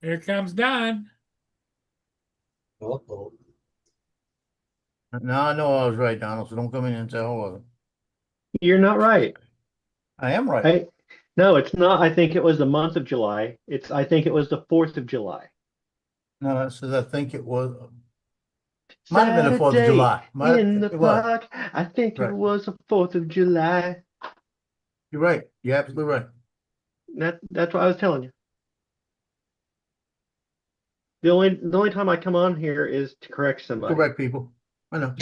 Here comes Don. Uh-oh. Now I know I was right, Donald, so don't come in and say I wasn't. You're not right. I am right. No, it's not. I think it was the month of July. I think it was the 4th of July. No, that says I think it was. Might have been the 4th of Saturday July. in the It was. park. I think Right. it was the 4th of July. You're right. You're absolutely right. That's what I was telling you. The only time I come on here is to correct somebody. Correct, people. I know.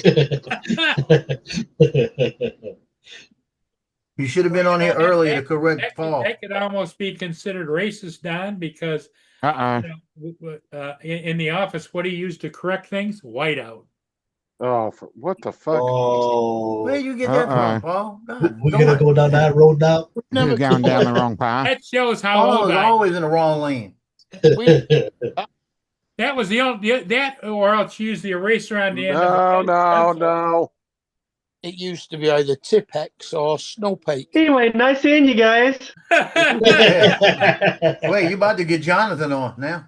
You should have been on here earlier to correct Paul. That could almost be considered racist, Don, because Uh-oh. in the office, what do you use to correct things? Whiteout. Oh, what the fuck? Oh, Where you get that Uh-uh. from, Paul? God, we're go gonna on. go down that road now. You're going down the wrong path. That shows how Paul old is I am. always in the wrong lane. That was the only that, or else use the eraser on the end. No, of the no, pencil. no. It used to be either Tipex or Snowpeak. Anyway, nice seeing you guys. Wait, you about to get Jonathan on now?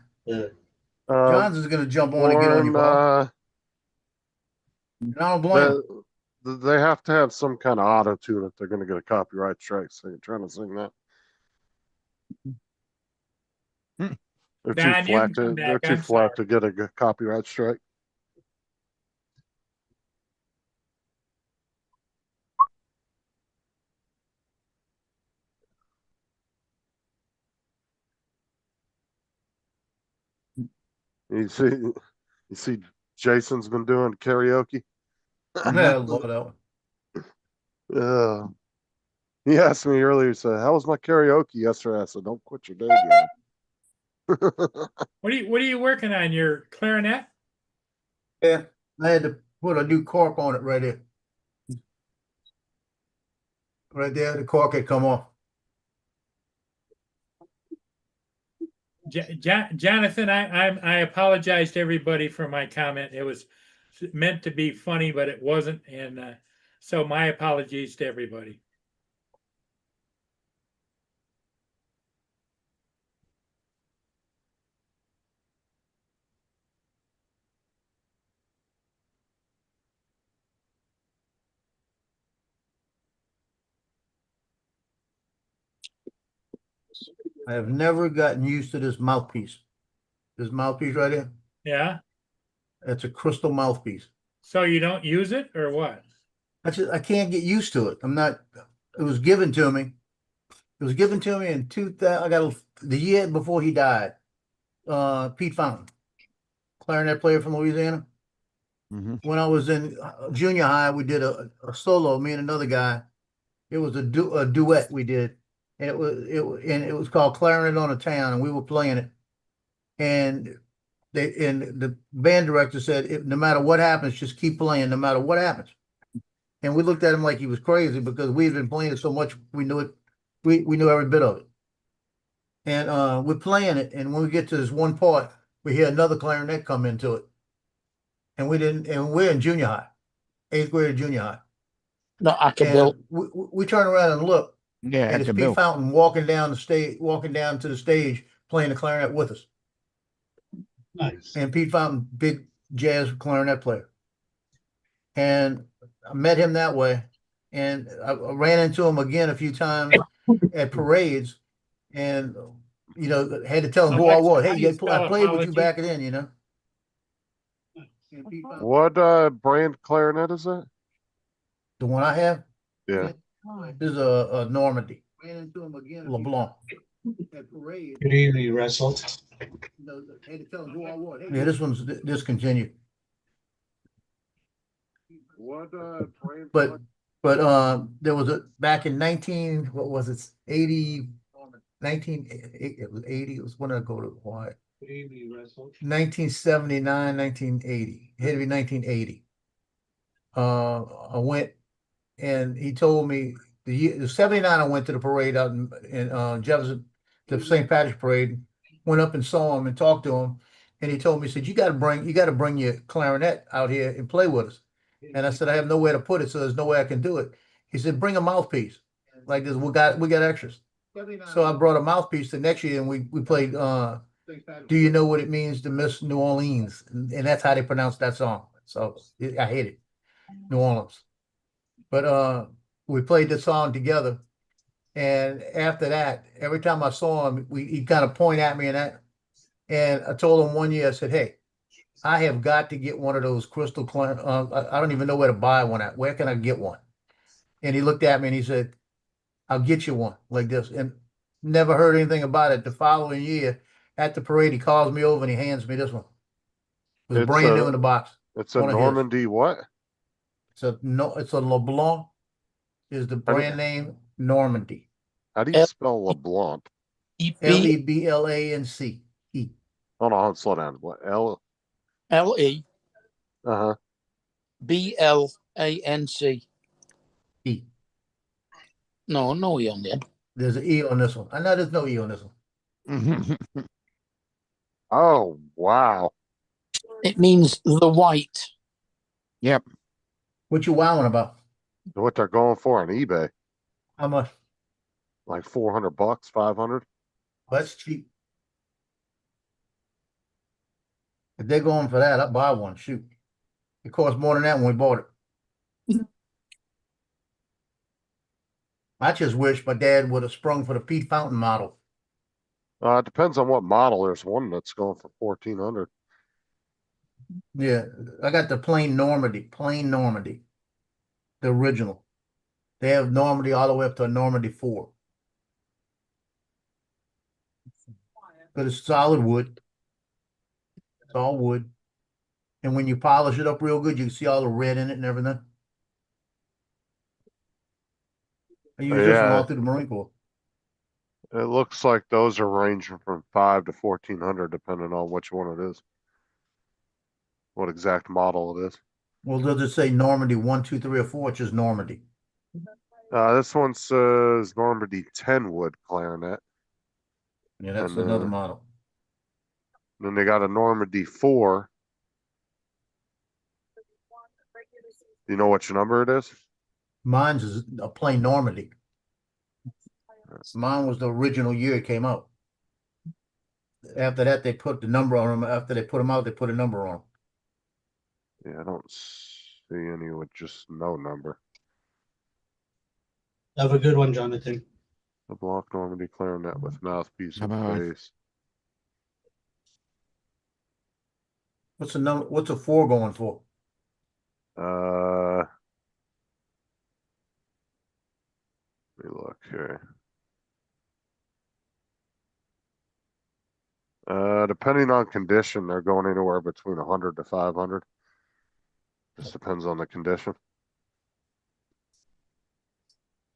Jonathan's gonna jump on and get on you, Paul. And I don't blame him. They have to have some kind of auto tune if they're going to get a copyright strike. So you're trying to sing that. They're Don, too you flat can come to. back. They're too I'm flat to get a copyright strike. You see, Jason's been doing karaoke. Yeah, I love that one. He asked me earlier. He said, "How was my karaoke yesterday?" I said, "Don't quit your day job." What are you working on? Your clarinet? Yeah, I had to put a new cork on it right there. Right there, the cork had come off. Jonathan, I apologize to everybody for my comment. It was meant to be funny, but it wasn't, and so my apologies to everybody. I have never gotten used to this mouthpiece. This mouthpiece right here, Yeah. it's a crystal mouthpiece. So you don't use it or what? I can't get used to it. It was given to me. It was given to me in 2000. I got the year before he died. Pete Fountain, clarinet player from Louisiana. Mm-hmm. When I was in junior high, we did a solo, me and another guy. It was a duet we did. And it was called Clarinet on a Town, and we were playing it. And the band director said, no matter what happens, just keep playing, no matter what happens. And we looked at him like he was crazy because we had been playing it so much, we knew it. We knew every bit of it. And we're playing it, and when we get to this one part, we hear another clarinet come into it. And we're in junior high, 8th grade of junior high. Not Ackerbill. We turn around and look. Yeah, And it's it's a Pete bill. Fountain walking down to the stage, playing the clarinet with us. Nice. And Pete Fountain, big jazz clarinet player. And I met him that way. And I ran into him again a few times at parades, and had to tell him who I was. Hey, I played with you back then, And Pete Fountain, What brand clarinet is that? the one I have, Yeah. this is a Normandy. Ran into him again, LeBlanc. At parades. Good evening, Russell. Had to tell him who I was. Yeah, this one's discontinued. What brand? But there was back in 1980, it was 80, it was when I go to Hawaii. 1979, 1980. It had to be 1980. I went and he told me the 79 I went to the parade out in Jefferson, the St. Patrick's parade, went up and saw him and talked to him. And he told me, he said, you got to bring your clarinet out here and play with us. And I said, I have nowhere to put it, so there's no way I can do it. He said, bring a mouthpiece. Like this, we got extras. So I brought a mouthpiece the next year and we played Do You Know What It Means to Miss New Orleans? And that's how they pronounce that song. So I hate it. New Orleans. But we played the song together. And after that, every time I saw him, he kind of point at me and I told him one year, I said, hey, I have got to get one of those crystal I don't even know where to buy one at. Where can I get one? And he looked at me and he said, I'll get you one like this. And never heard anything about it. The following year at the parade, he calls me over and he hands me this one. It was It's brand new a- in the box. It's a One of his. Normandy what? It's a LeBlanc is the How do you- brand name Normandy. How do you spell LeBlanc? LEBLANC. Hold on, slow down. What L? LEBLANC. Uh-huh. E. No E on there. There's an E on this one. I know there's no E on this one. Oh, wow. It means the white. What you wowing about? What they're going for on eBay? How much? Like $400, 500? That's cheap. If they're going for that, I'll buy one. Shoot. It cost more than that when we bought it. I just wish my dad would have sprung for the Pete Fountain model. It depends on what model. There's one that's going for 1400. Yeah, I got the plain Normandy, the original. They have Normandy all the way up to a Normandy 4. But it's solid wood. It's all wood. And when you polish it up real good, you can see all the red in it and everything. I use this one all Yeah. through the Marine Corps. It looks like those are ranging from 5 to 1400, depending on which one it is. What exact model it is. Well, does it say Normandy 1, 2, 3, or 4? It's just Normandy. This one says Normandy 10 wood clarinet. Yeah, that's And, another model. Then they got a Normandy 4. You know which number it is? Mine's is a plain Normandy. Mine was the original year it came out. After that, they put the number on them. After they put them out, they put a number on them. Yeah, I don't see any with just no number. Have a good one, Jonathan. The block Normandy clarinet with mouthpiece and Bye-bye. bass. What's the number? What's a 4 going for? Let me look here. Depending on condition, they're going anywhere between 100 to 500. Just depends on the condition.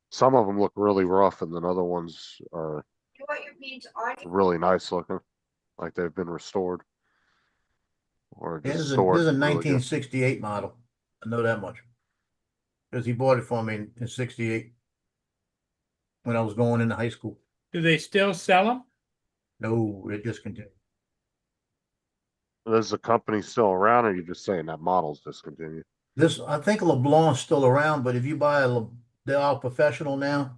Some of them look really rough, and then other ones are really nice looking, like they've been restored. Or This just is a stored really good. 1968 model. I know that much. Because he bought it for me in 68 when I was going into high school. Do they still sell them? No, it discontinued. Is the company still around, or are you just saying that model's discontinued? I think LeBlanc's still around, but if you buy they're all professional now,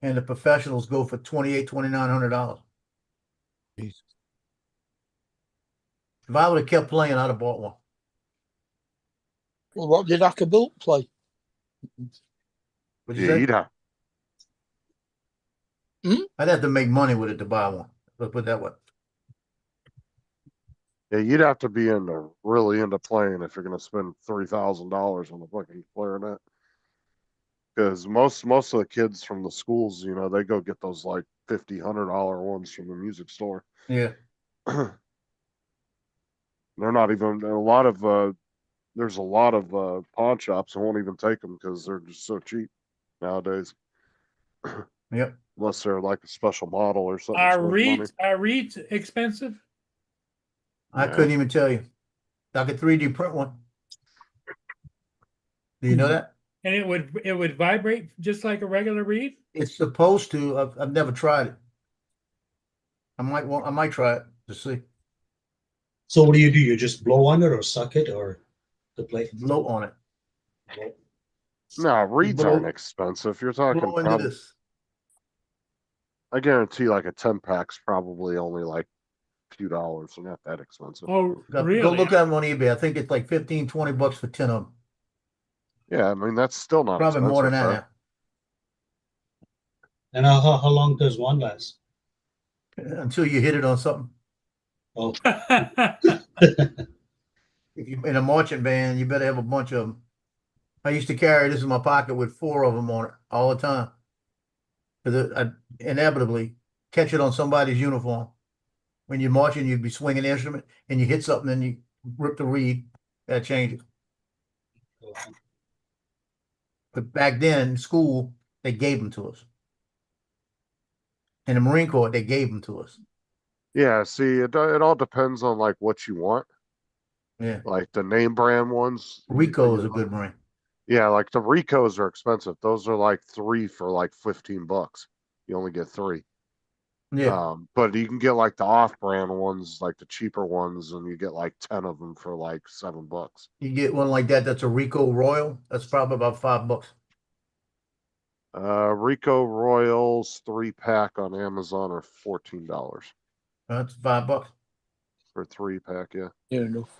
and the professionals go for $2,800, $2,900. Jesus. If I would have kept playing, I'd have bought one. Well, what did Ackerbilt play? What'd you Yeah, say? you'd have. I'd have to make money with it to buy one. Let's put it that way. Yeah, you'd have to be really into playing if you're gonna spend $3,000 on the fucking clarinet. Because most of the kids from the schools, they go get those like $50, $100 ones from the music store. Yeah. They're not even there's a lot of pawn shops that won't even take them because they're just so cheap nowadays. Yep. Unless they're like a special model or something. Are reeds expensive? I Yeah. couldn't even tell you. I could 3D print one. Do you know that? And it would vibrate just like a regular reed? It's supposed to. I've never tried it. I might try it to see. So what do? You just blow on it or suck it or the plate? Blow on it. No, reeds blow- aren't expensive. You're talking Blow into probably, this. I guarantee like a 10 pack's probably only like a few dollars. They're not that expensive. Oh, Go really? look at them on eBay. I think it's like 15, 20 bucks for 10 of them. Yeah, I mean, that's still not Probably more than expensive, that And how long does one last? now. Until you hit it on something. Oh, If you're in a marching band, you better have a bunch of them. I used to carry this in my pocket with 4 of them on it all the time. Because I inevitably catch it on somebody's uniform. When you're marching, you'd be swinging the instrument and you hit something and you rip the reed. That change it. But back then, in school, they gave them to us. In the Marine Corps, they gave them to us. Yeah, see, it all depends on like what you want. Yeah. Like the name brand ones. Rico is a good Marine. Yeah, like the Ricos are expensive. Those are like 3 for like 15 bucks. You only get 3. Yeah. But you can get like the off-brand ones, like the cheaper ones, and you get like 10 of them for like $7. You get one like that, that's a Rico Royal. That's probably about $5. Rico Royals 3-pack on Amazon are $14 That's $5. for 3-pack. Yeah, Fair enough.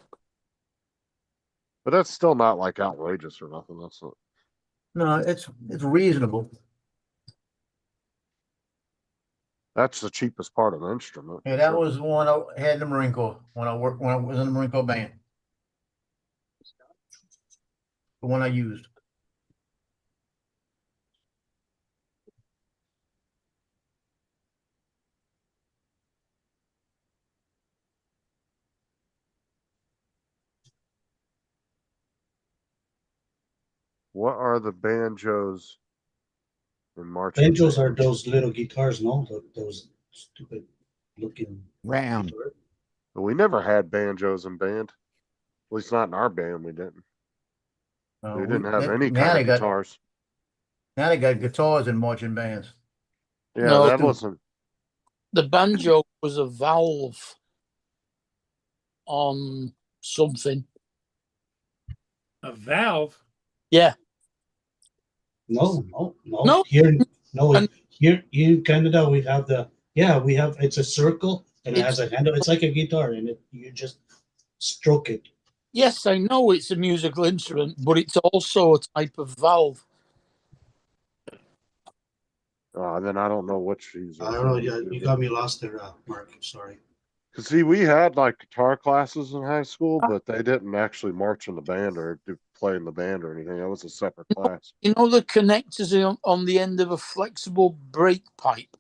but that's still not like outrageous or nothing. That's not. No, it's reasonable. That's the cheapest part of the instrument. Yeah, that was the one I had in the Marine Corps when I was in the Marine Corps band. The one I used. What are the banjos in marching banjos band? are those little guitars, no? Those stupid looking. Round. We never had banjos in band. At least not in our band. We didn't. We didn't have any kind of guitars. Now they got guitars in marching bands. Yeah, No, that wasn't. The banjo was a valve on something. A valve? Yeah. No. No. Here, here in Canada, we have it's a circle and it has a handle. It's like a guitar, and you just stroke it. Yes, I know it's a musical instrument, but it's also a type of valve. Then I don't know which these are. I don't know. You got me lost there, Mark. Sorry. Cause see, we had like guitar classes in high school, but they didn't actually march in the band or play in the band or anything. That was a separate class. You know the connectors on the end of a flexible brake pipe?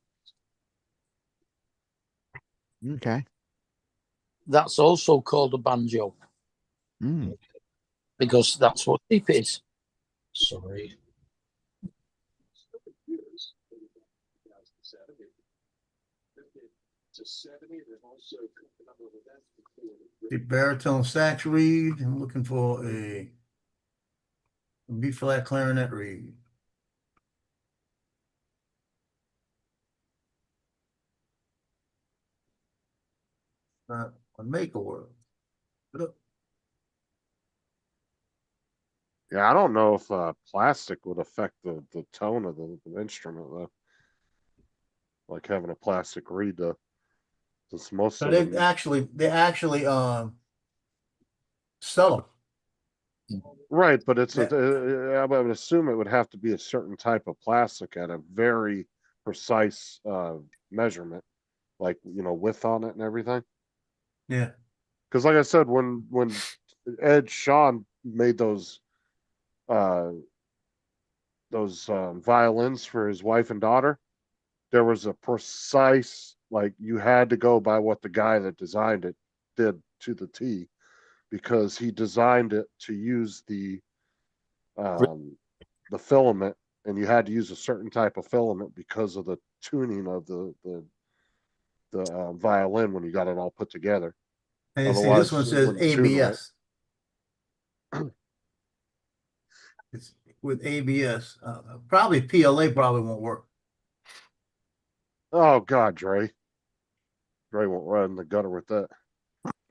Okay. That's also called a banjo Mm. because that's what it is. Sorry. The baritone sax reed. I'm looking for a B flat clarinet reed. Not on Maker World. Look, Yeah, I don't know if plastic would affect the tone of the instrument though. Like having a plastic reed, since most so of they them. actually sell them. Right, but it's Yeah. I would assume it would have to be a certain type of plastic at a very precise measurement, like width on it and everything. Yeah. Because like I said, when Ed Sean made those violins for his wife and daughter, there was a precise, like, you had to go by what the guy that designed it did to the T, because he designed it to use the filament, and you had to use a certain type of filament because of the tuning of the violin when you got it all put together. And you see, Otherwise, this one it says wouldn't tune right. ABS. It's with ABS. Probably PLA probably won't work. Oh God, Dre. Dre won't run in the gutter with that.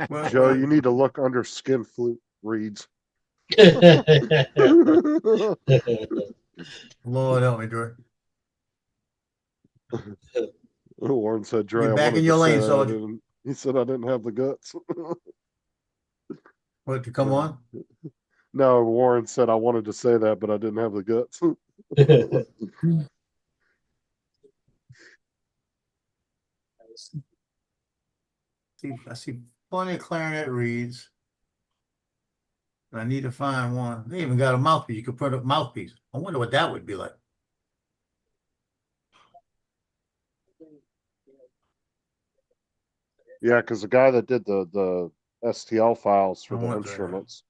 Well, Joe, you need to look under skin flute reads. Lord help me, Dre. Warren said, Dre, You're I back wanted in your to say lane, that I soldier. didn't. He said I didn't have the guts. What, to come on? No, Warren said I wanted to say that, but I didn't have the guts. I see plenty of clarinet reeds. I need to find one. They even got a mouthpiece. You could put a mouthpiece. I wonder what that would be like. Yeah, because the guy that did the STL files for I the want that. instruments,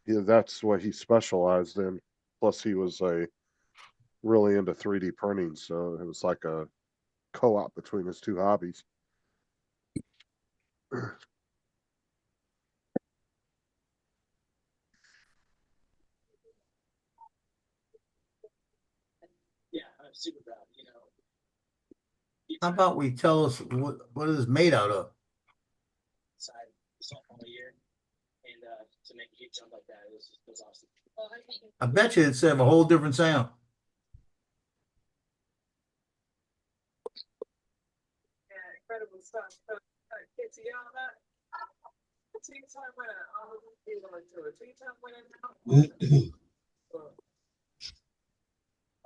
yeah, that's what he specialized in. Plus, he was really into 3D printing, so it was like a co-op between his two hobbies. Yeah, I'm super proud, you know. How about we tell us what it is made out of? Side sophomore year, and to make a huge jump like that was awesome. I bet you it'd have a whole different sound. Yeah, incredible stuff. Kitayama, two-time winner. I would be like to a two-time winner now.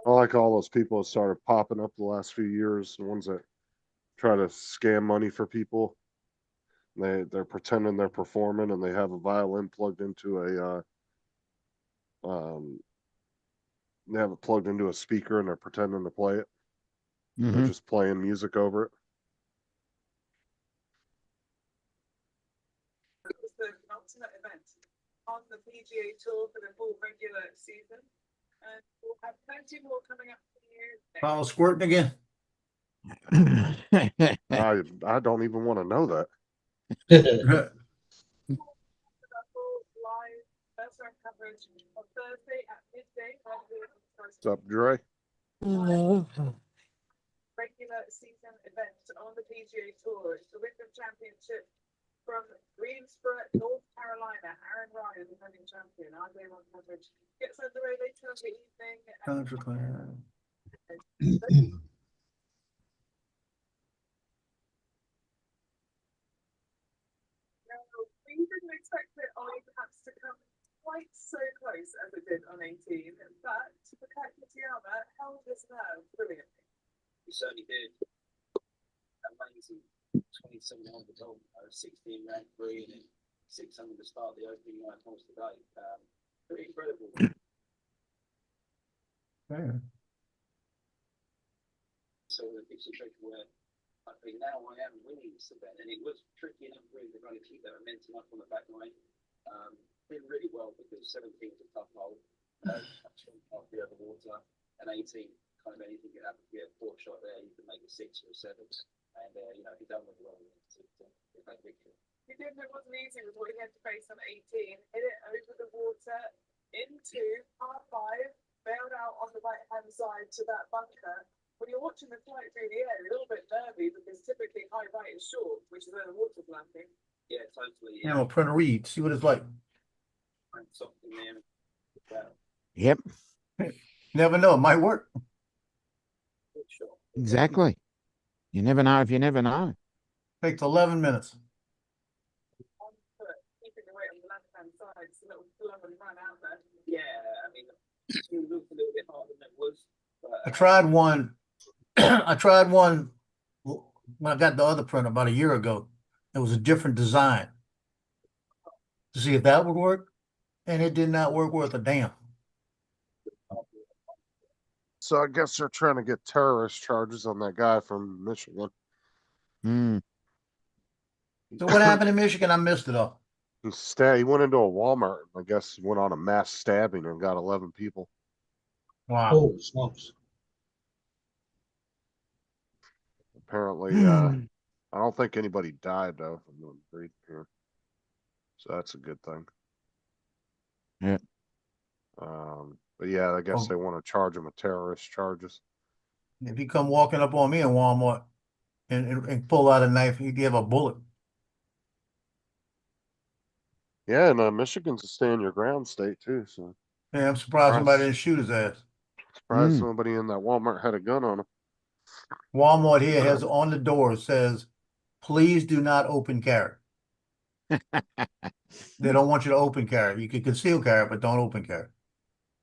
I like all those people that started popping up the last few years, the ones that try to scam money for people. They're pretending they're performing and they have a violin plugged into they have it plugged into a speaker and they're pretending to play it. They're Mhm. just playing music over it. It was the ultimate event on the PGA Tour for the full regular season. And we'll have plenty more coming up for you. Follow squirting again. I don't even want to know that. Live first round coverage on Thursday at midday. What's up, Dre? Regular season event on the PGA Tour. It's the Wyndham Championship from Greensboro, North Carolina. Aaron Ryan, defending champion. Our day one coverage gets underway later in the evening. We didn't expect it only perhaps to come quite so close as it did on 18, but Takaki Kitayama held his nerve brilliantly. We certainly did. Amazing 27 on the top, 16 rank 3, and then 600 to start the opening 9 holes today. Pretty incredible. Yeah. So the big situation where I think now I am winning this event, and it was tricky enough really to kind of keep that momentum up on the back line. Did really well because 17 is a tough hole, off the other water, and 18 kind of anything can happen. You get a 4 shot there, you can make a 6 or a 7, and you know he done really well to get that victory. He did, it wasn't easy with what he had to face on 18. Hit it over the water into par 5, bailed out on the right hand side to that bunker. When you're watching the flight through the air, you're a little bit nervy because typically high right is short, which is where the water's landing. Yeah, totally. Yeah, well, print a read. See what it's like. And something there. Well, Yep, Never know. It might work. good shot. exactly. You never know if you never know. Takes 11 minutes. On foot, keeping the weight on the left hand side, so little blow and run out there. Yeah, I mean, it looked a little bit harder than it was. But, I tried one. I tried one when I got the other print about a year ago. It was a different design to see if that would work, and it did not work worth a damn. So I guess they're trying to get terrorist charges on that guy from Michigan. Mm. So what happened in Michigan? I missed it all. He went into a Walmart. I guess he went on a mass stabbing and got 11 people. Wow. Holy smokes. Apparently, I don't think anybody died though. From the breed here. So that's a good thing. Yeah. But yeah, I guess Oh. they want to charge him with terrorist charges. If he come walking up on me in Walmart and pull out a knife, he'd give a bullet. Yeah, and Michigan's a stand your ground state too, so Yeah, I'm surprised somebody didn't shoot his ass. surprised Mm. somebody in that Walmart had a gun on him. Walmart here has on the door says, please do not open carry. They don't want you to open carry. You can conceal carry, but don't open carry.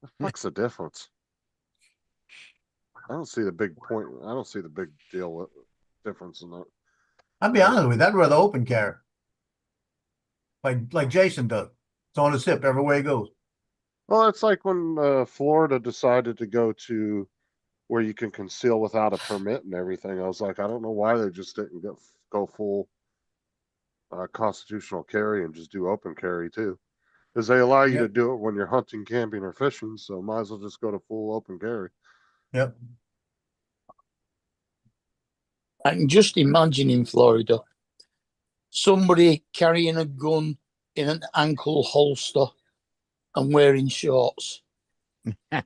The fuck's the difference? I don't see the big point. I don't see the big deal difference in that. I'll be honest with you, I'd rather open carry. Like Jason does. It's on his hip everywhere he goes. Well, it's like when Florida decided to go to where you can conceal without a permit and everything. I was like, I don't know why they just didn't go full constitutional carry and just do open carry too, because they allow you Yep. to do it when you're hunting, camping, or fishing. So might as well just go to full open carry. Yep. I can just imagine in Florida somebody carrying a gun in an ankle holster and wearing shorts. Hey,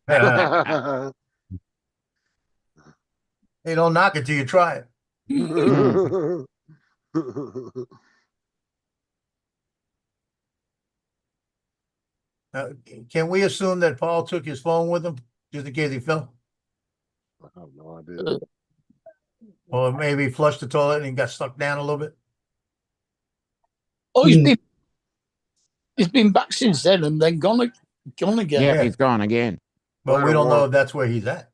don't knock it till you try it. Can we assume that Paul took his phone with him just in case he fell? I have no idea. Or maybe he flushed the toilet and he got stuck down a little bit? Oh, he's been back since then and then gone again. Yeah, Yeah. he's gone again. But we Later don't know on. if that's where he's at.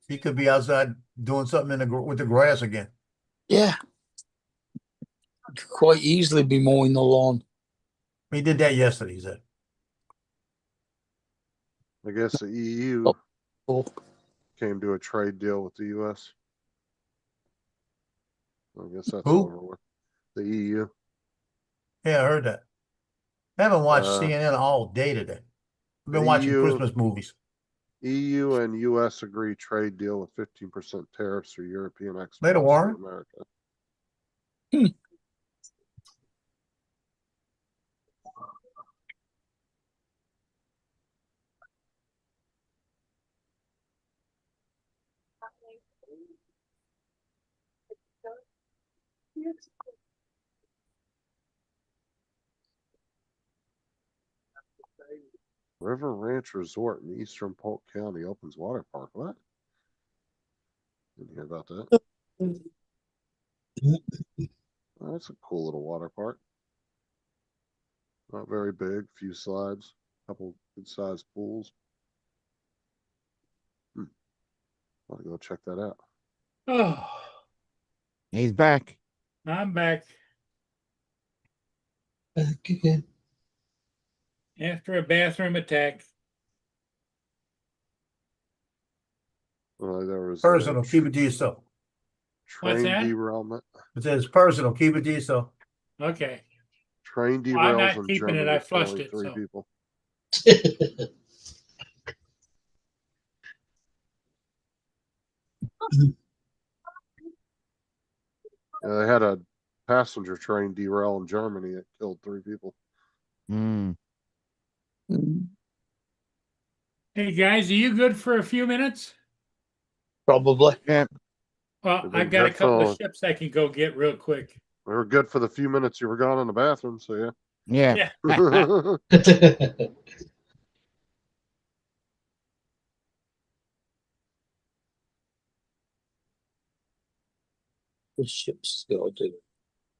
He could be outside doing something with the grass again. Yeah. Could quite easily be mowing the lawn. He did that yesterday, he said. I guess the EU Oh, came to a trade deal with the US. I guess that's Who? over with. The E EU. Yeah, I heard that. I haven't watched Uh, CNN all day today. I've been the watching EU Christmas movies. EU and US agree trade deal with 15% tariffs for European exports Later, to Warren. America. River Ranch Resort in eastern Polk County opens water park. What? Didn't hear about that. Oh, that's a cool little water park. Not very big, few slides, couple good sized pools. I'll go check that out. Oh, He's back. I'm back Back again. after a bathroom attack. There was Personal, keep it to yourself. What's train that? derailment. It says personal, keep it to yourself. Okay. Train Well, I'm derails not in keeping it, Germany. I flushed killing it, 3 so. people. Yeah, they had a passenger train derail in Germany. It killed 3 people. Mm. Hey guys, are you good for a few minutes? probably. Yeah. Well, They've been I've got a good couple of for- ships I can go get real quick. We were good for the few minutes you were gone in the bathroom, so yeah. Yeah. The ship's still due.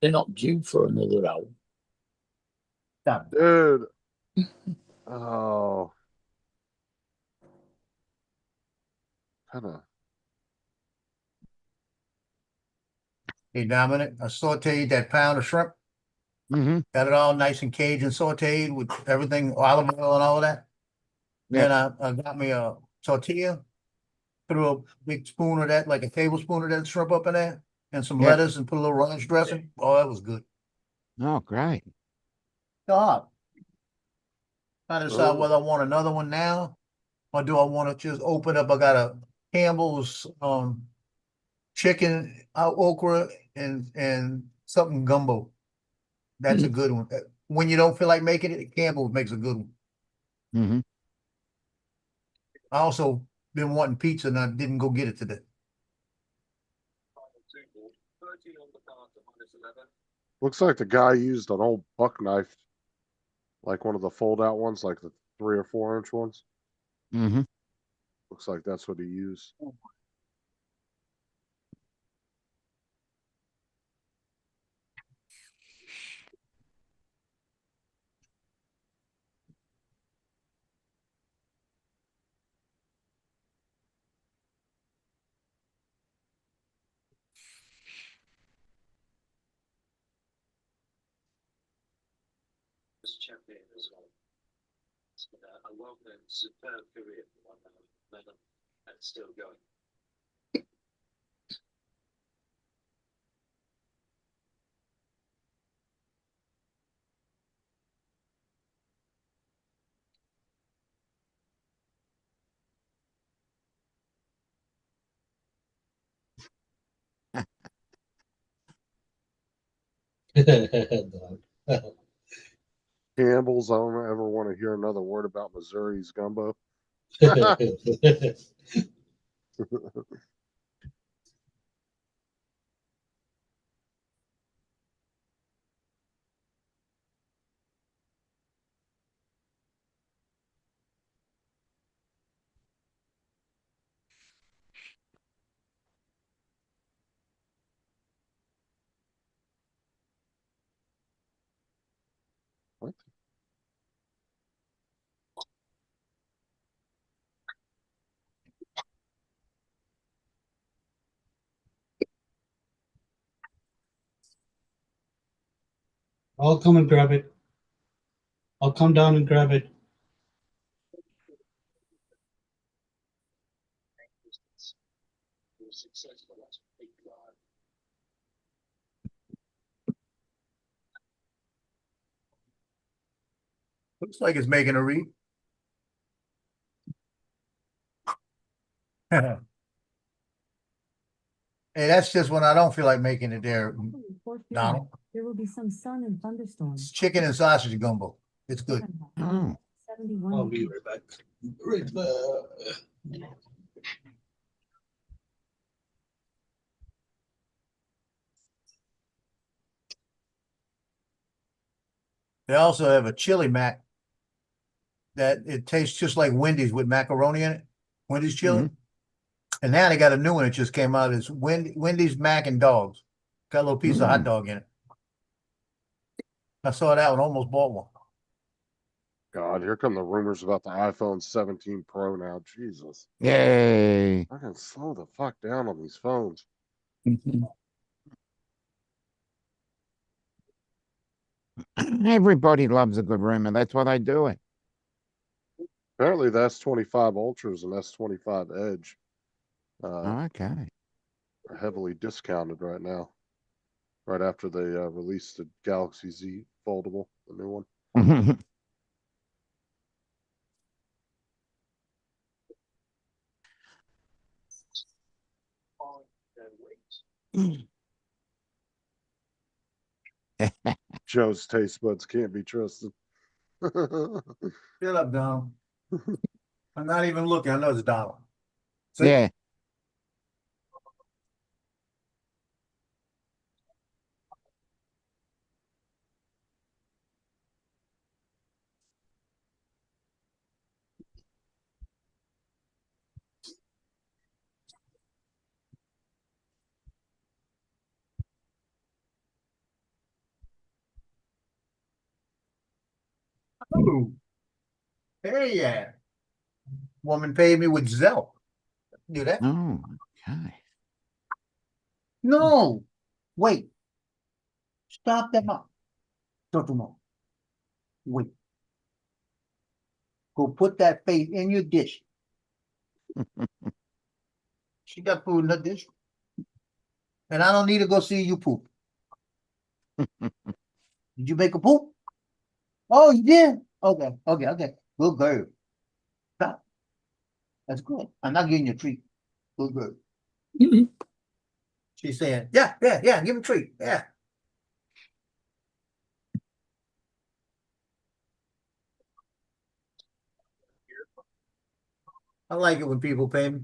They're not due for another hour. Stop. Dude. Oh. Kinda. Hey, Dominic, I sauteed that pound of shrimp. Mm-hmm. Got it all nice and Cajun sauteed with everything, olive oil and all of that. Yeah. Then I got me a tortilla, threw a big spoon of that, like a tablespoon of that shrimp up in there, and some Yeah. lettuce and put a little ranch dressing. Oh, that was good. Oh, great. God. I decide Oh. whether I want another one now, or do I want to just open up? I got a Campbell's chicken okra and something gumbo. That's a good one. When you don't feel like making it, Campbell's makes a good one. Hmm. I also been wanting pizza and I didn't go get it today. 13 on the card to -11. Looks like the guy used an old buck knife, like one of the fold out ones, like the 3 or 4 inch ones. Hmm. Looks like that's what he used. This champion as well. It's been a well-known superb career for one Lennon, and still going. Campbell's, I don't ever want to hear another word about Missouri's gumbo. What? I'll come and grab it. I'll come down and grab it. He was successful. That's a big drive. Looks like it's making a read. Hey, that's just when I don't feel like making it there, Donald. There will be some sun and thunderstorms. It's chicken and sausage gumbo. It's good. Oh. 71 I'll be right back. Right back. They also have a chili mac that it tastes just like Wendy's with macaroni in it. Wendy's chili. And now they got a new one that just came out. It's Wendy's mac and dogs. Got a little piece of hot dog in it. I saw that one, almost bought one. God, here come the rumors about the iPhone 17 Pro now. Jesus. Yay. I can slow the fuck down on these phones. Everybody loves a good rumor. That's why they do it. Apparently, the S25 Ultras and S25 Edge Okay. are heavily discounted right now. Right after they released the Galaxy Z foldable, the new one. Joe's taste buds can't be trusted. Shut up, Donald. I'm not even looking. I know it's Donald. See? Yeah. Ooh. Hey, yeah. Woman paid me with Zelle. Do that? Oh, okay. No. Wait. Stop that up. Stop them up. Wait. Go put that face in your dish. She got food in her dish. And I don't need to go see you poop. Did you make a poop? Oh, you did? Okay, okay, okay. Good girl. Stop. That's good. I'm not giving you a treat. Good girl. She's saying, yeah, yeah, yeah, give him a treat. Yeah. I like it when people pay me.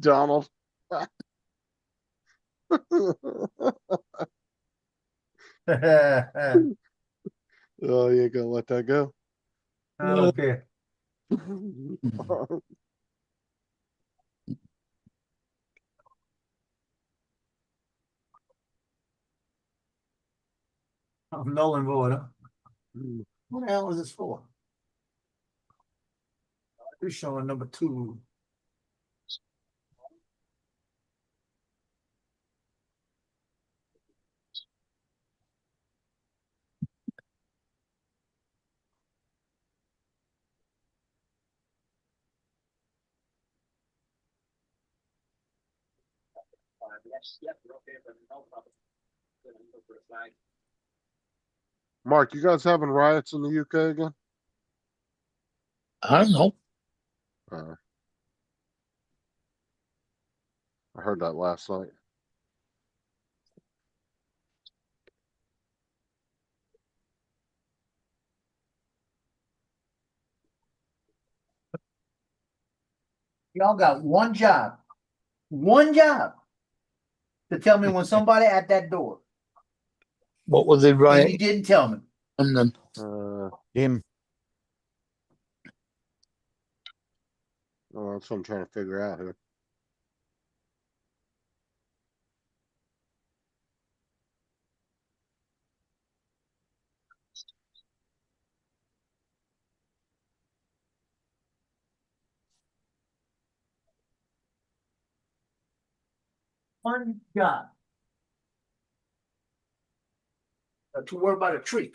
Donald. I Oh, you ain't gonna let that go. don't care. I'm null and void, huh? What the hell is this for? Who's showing number 2? Mark, you guys having riots in the UK again? I don't know. I heard that last night. Y'all got one job. One job. To tell me when somebody at that door. What was they And you writing? didn't tell me. And then Jim, Oh, that's what I'm trying to figure out here. One job. To worry about a tree.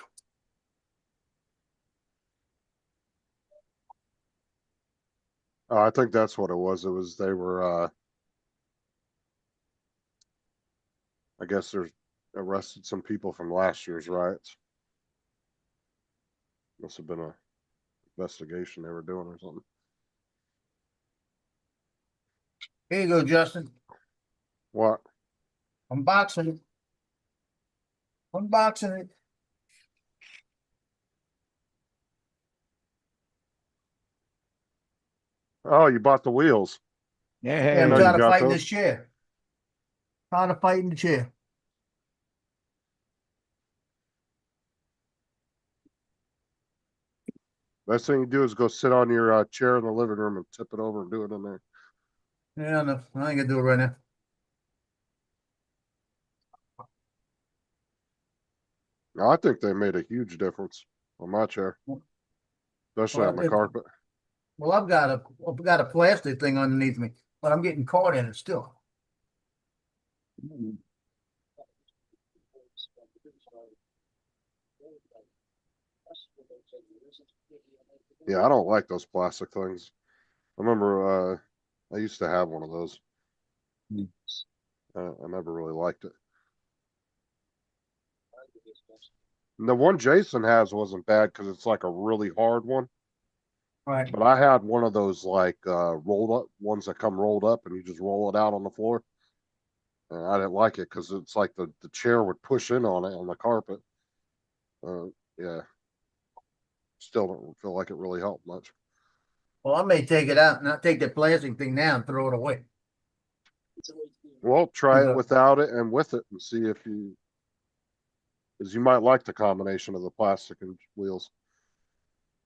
Oh, I think that's what it was. It was they were I guess there's arrested some people from last year's riots. Must have been a investigation they were doing or something. Here you go, Justin. What? Unboxing it. Unboxing it. Oh, you bought the wheels. Yeah, I'm know yeah, you tired of got fighting those. this chair. Tired of fighting the chair. Best thing you do is go sit on your chair in the living room and tip it over and do it in there. Yeah, no, I ain't gonna do it right now. Now, I think they made a huge difference on my chair, especially on the carpet. Well, I've got a plastic thing underneath me, but I'm getting caught in it still. Yeah, I don't like those plastic things. I remember I used to have one of those. I never really liked it. And the one Jason has wasn't bad because it's like a really hard one. Right. But I had one of those like rolled up ones that come rolled up and you just roll it out on the floor. And I didn't like it because it's like the chair would push in on it on the carpet. Yeah. Still don't feel like it really helped much. Well, I may take it out and not take that plastic thing now and throw it away. Well, try it Yeah. without it and with it and see if you, because you might like the combination of the plastic and wheels.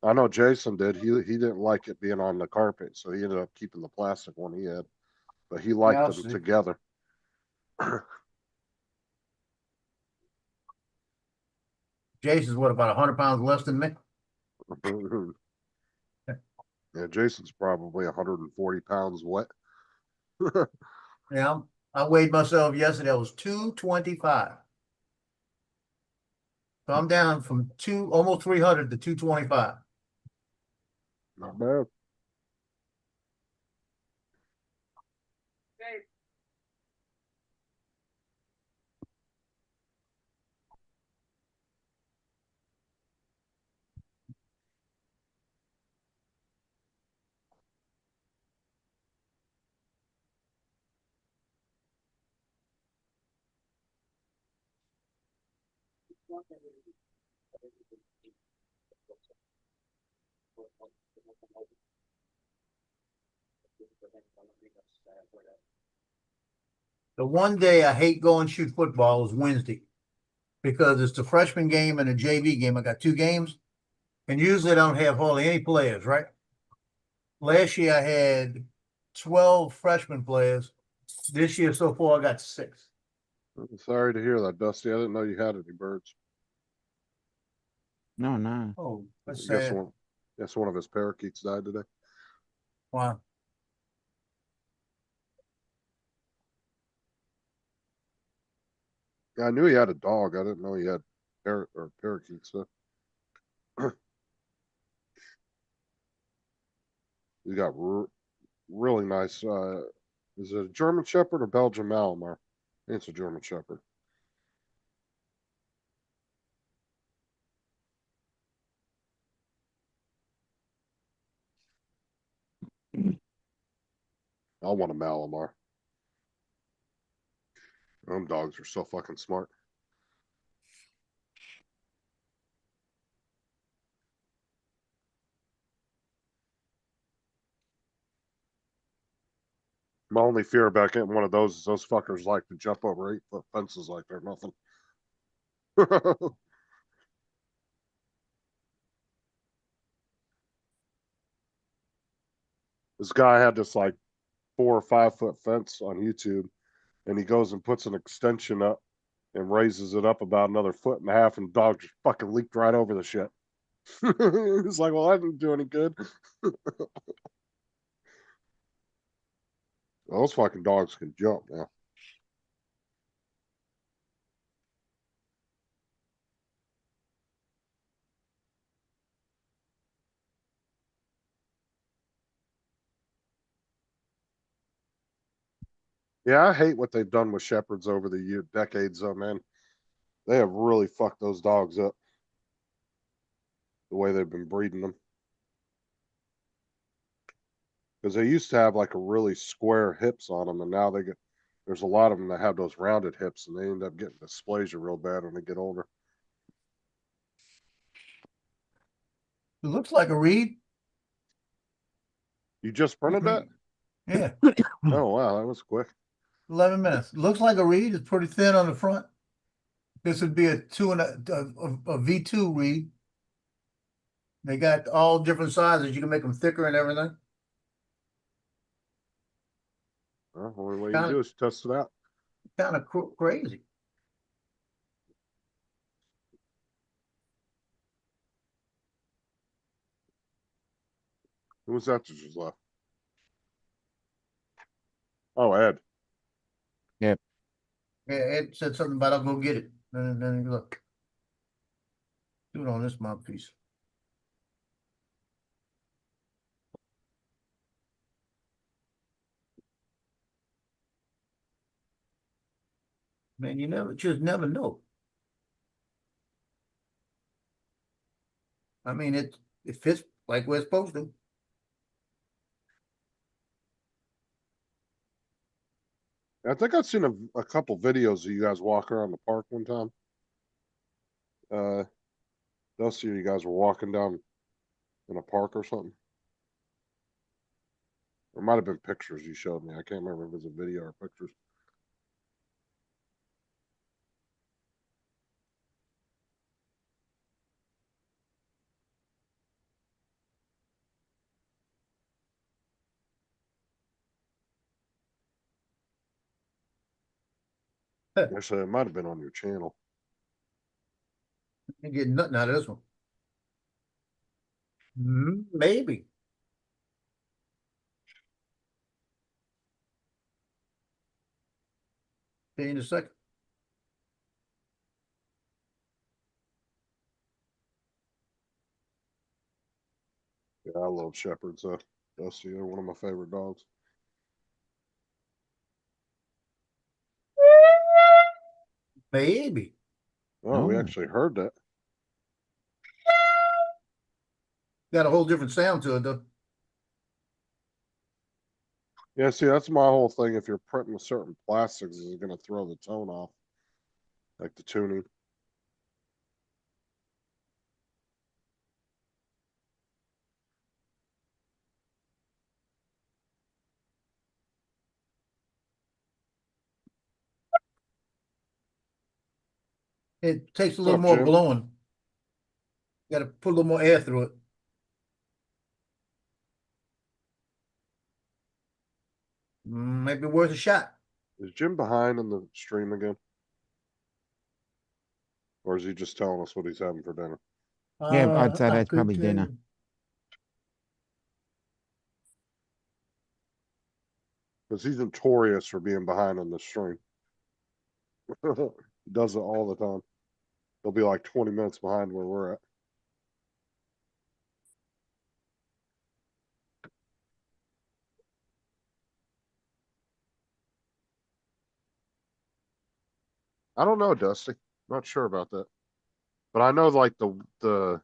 I know Jason did. He didn't like it being on the carpet, so he ended up keeping the plastic one he had. But he liked I'll them see. together. Jason's what, about 100 pounds less than me? Yeah, Jason's probably 140 pounds wet. Yeah, I weighed myself yesterday. I was 225. So I'm down from almost 300 to 225. Not bad. Babe, The one day I hate going shoot football is Wednesday because it's the freshman game and the JV game. I got 2 games, and usually I don't have hardly any players, right? Last year I had 12 freshman players. This year so far I got 6. I'm sorry to hear that, Dusty. I didn't know you had any birds. No, no. Oh, that's Guess sad. one of his parakeets died today. Wow. Yeah, I knew he had a dog. I didn't know he had parakeets. So. He got really nice. Is it a German Shepherd or Belgian Malamar? I think it's a German Shepherd. I want a Malamar. Them dogs are so fucking smart. My only fear about getting one of those is those fuckers like to jump over 8-foot fences like they're nothing. This guy had this like 4 or 5-foot fence on YouTube, and he goes and puts an extension up and raises it up about another 1.5 foot, and the dog just fucking leaped right over the shit. It's like, well, I didn't do any good. Those fucking dogs can jump now. Yeah, I hate what they've done with shepherds over the decades, though, man. They have really fucked those dogs up. The way they've been breeding them. Because they used to have like a really square hips on them, and now there's a lot of them that have those rounded hips, and they end up getting dysplasia real bad when they get older. It looks like a reed. You just printed that? Yeah, Oh wow, that was quick. 11 minutes. Looks like a reed. It's pretty thin on the front. This would be a V2 reed. They got all different sizes. You can make them thicker and everything. Well, only way you can do is test it out. Kind of crazy. Who was that that just left? Oh, Ed. Yeah, it said something about I'll go get it. Then look. Do it on this mouthpiece. Man, just never know. I mean, it fits like we're supposed to. I think I've seen a couple videos of you guys walk around the park one time. Those of you guys were walking down in a park or something. There might have been pictures you showed me. I can't remember if it was a video or pictures. Actually, it might have been on your channel. Ain't getting nothing out of this one. Maybe. See you in a second. Yeah, I love shepherds. Dusty, they're one of my favorite dogs. Maybe. Oh, we actually heard that. Got a whole different sound to it, though. Yeah, see, that's my whole thing. If you're printing with certain plastics, it's going to throw the tone off, like the tuning. It takes a little up, more Jim? blowing. Gotta put a little more air through it. Might be worth a shot. Is Jim behind in the stream again? Or is he just telling us what he's having for dinner? Yeah, I'd say I that's could probably tell dinner. you. Because he's notorious for being behind on the stream. He does it all the time. He'll be like 20 minutes behind where we're at. I don't know, Dusty. Not sure about that. But I know like the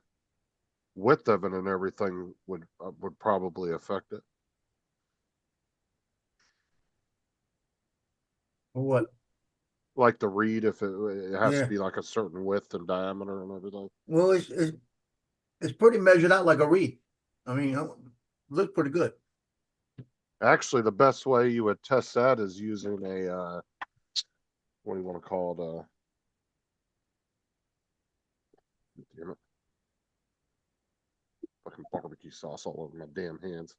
width of it and everything would probably affect it. Or what? Like the reed, if it has Yeah. to be like a certain width and diameter and everything. Well, it's pretty measured out like a reed. I mean, looks pretty good. Actually, the best way you would test that is using a what do you want to call it? Damn it. Fucking barbecue sauce all over my damn hands.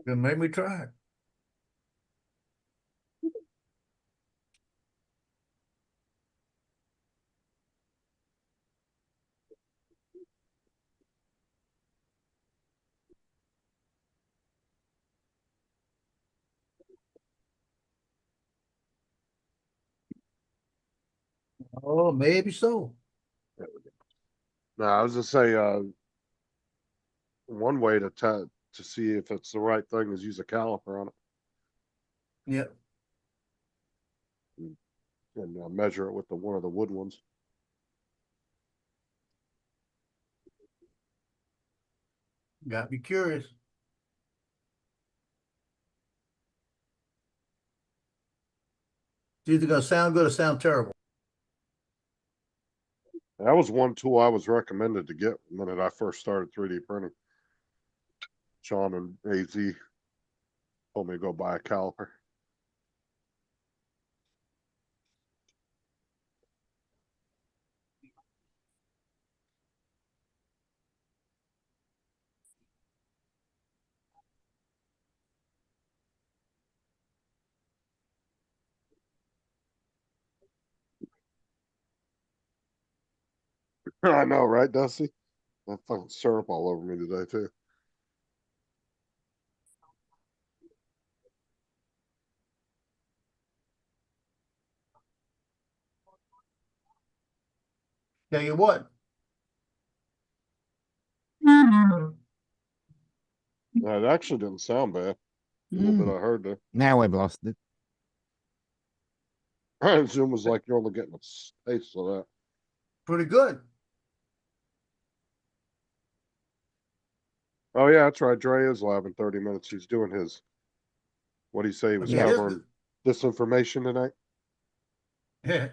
It made me try it. Oh, maybe so. No, I was gonna say one way to see if it's the right thing is use a caliper on it Yeah. and measure it with one of the wood ones. Got me curious. It's either gonna sound good or sound terrible. That was one tool I was recommended to get the minute I first started 3D printing. Sean and AZ told me to go buy a caliper. I know, right, Dusty? That fucking syrup all over me today too. Tell you what. It actually didn't sound bad. A little bit I heard there. Now we've lost it. Zoom was like, you're only getting a taste of that. Pretty good. Oh yeah, that's right. Dre is live in 30 minutes. He's doing his. What do you say? He was Yeah, covering disinformation tonight. Yeah.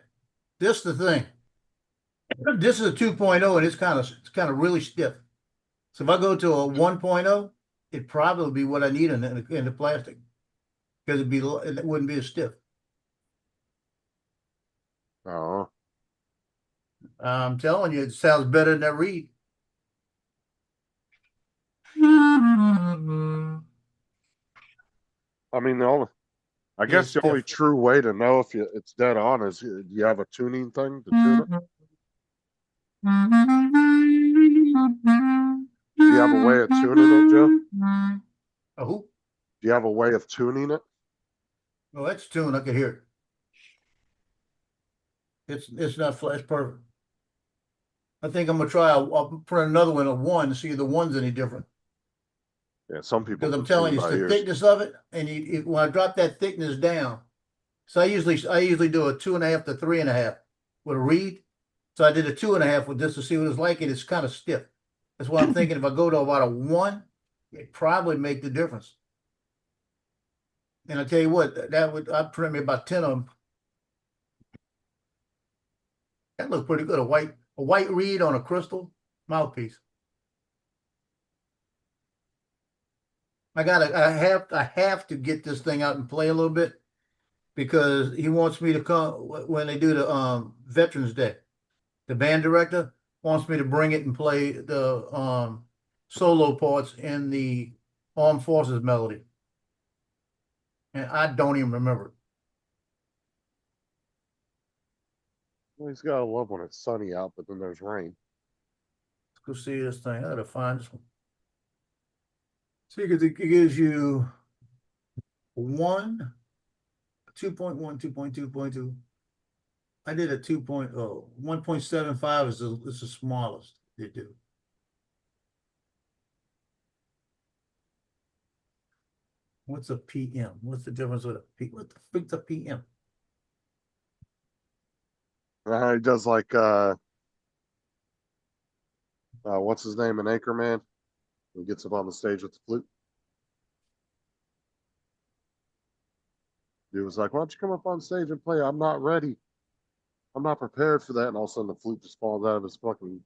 This the thing. This is a 2.0 and it's kind of really stiff. So if I go to a 1.0, it'd probably be what I need in the plastic. Because it wouldn't be as stiff. Oh, I'm telling you, it sounds better than that reed. I mean, I Yeah, guess the it's only stiff. true way to know if it's dead on is you have a tuning thing to tune it. Do you have a way of tuning it, Joe? A who? Do you have a way of tuning it? Oh, that's tuned. I could hear it. It's not flat. It's perfect. I think I'm gonna try. I'll print another one of 1 to see if the 1's any different. Yeah, some people. Because I'm can telling tune you, it's by the ears. thickness of it, and when I drop that thickness down, so I usually do a 2.5 to 3.5 with a reed. So I did a 2.5 with this to see what it's like, and it's kind of stiff. That's why I'm thinking if I go to about a 1, it probably make the difference. And I tell you what, I'd print me about 10 of them. That looked pretty good. A a white reed on a crystal mouthpiece. I have to get this thing out and play a little bit because he wants me to come when they do the Veterans Day. The band director wants me to bring it and play the solo parts in the Armed Forces melody. And I don't even remember it. Well, he's gotta love when it's sunny out, but then there's rain. Let's go see this thing. I gotta find this one. See, because it gives you 1, 2.1, 2.2.2. I did a 2.0. 1.75 is the smallest they do. What's a PM? What's the difference with a P? What the freak's a PM? He does like what's his name in Anchorman? He gets up on the stage with the flute. He was like, "Why don't you come up on stage and play? I'm not ready. I'm not prepared for that." And all of a sudden, the flute just falls out of his fucking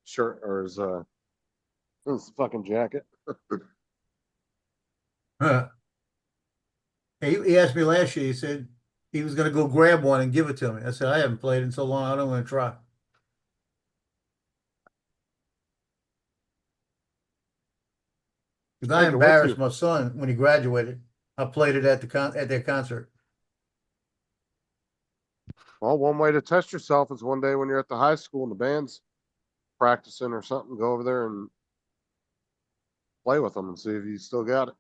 shirt or his fucking jacket. Huh. He asked me last year, he said he was going to go grab one and give it to me. I said, I haven't played in so long, I don't want to try. Because I Take it with embarrassed you. my son when he graduated. I played it at their concert. Well, one way to test yourself is one day when you're at the high school and the band's practicing or something, go over there and play with them and see if you still got it.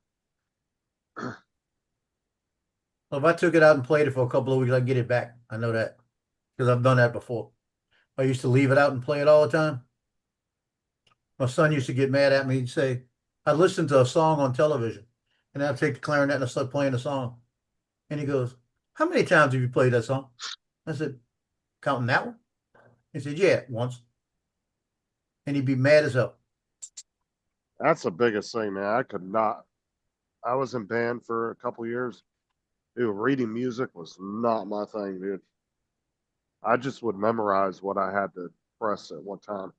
Well, if I took it out and played it for a couple of weeks, I'd get it back. I know that because I've done that before. I used to leave it out and play it all the time. My son used to get mad at me. He'd say, I listened to a song on television and I'd take the clarinet and I'd start playing the song. And he goes, how many times have you played that song? I said, counting that one? He said, yeah, once. And he'd be mad as hell. That's the biggest thing, man. I could not. I was in band for a couple years. Dude, reading music was not my thing, dude. I just would memorize what I had to press at what time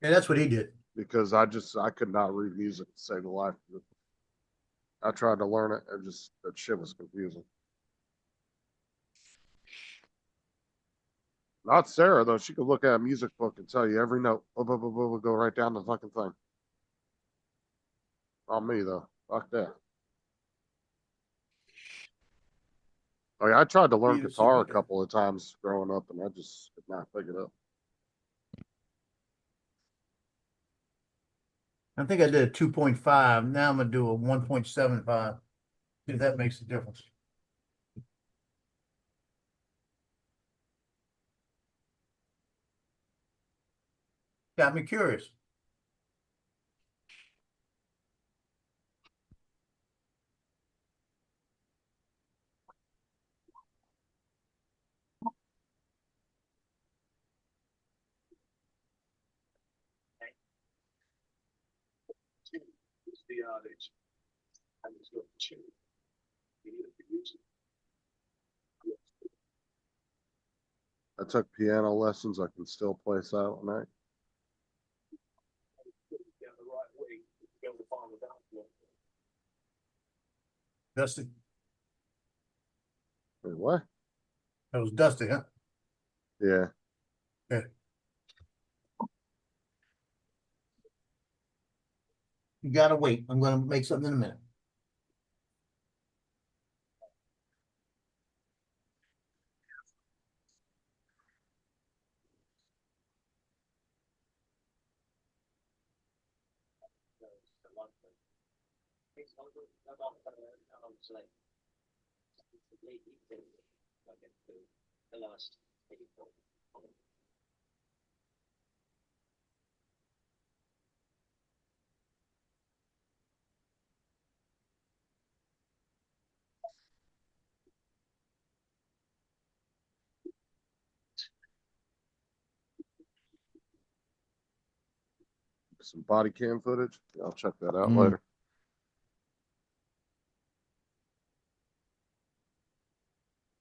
And that's what he did. because I could not read music to save a life. I tried to learn it, and just that shit was confusing. Not Sarah though. She could look at a music book and tell you every note. Blah, blah, blah, blah, blah, go right down the fucking thing. Not me though. Fuck that. Oh yeah, I tried to learn You guitar a see, couple of times growing up, and I just could not pick it up. I think I did a 2.5. Now I'm going to do a 1.75. If that makes a difference. Got me curious. It's the outage. And it's got two. You need to use it. I took piano lessons. I can still play Silent Night. Put it down the right way. You be able to find the down. Dusty. Wait, what? That was Dusty, huh? Yeah. You gotta wait. I'm gonna make something in a minute. The last people. Some body cam footage. I'll check that out Mm. later.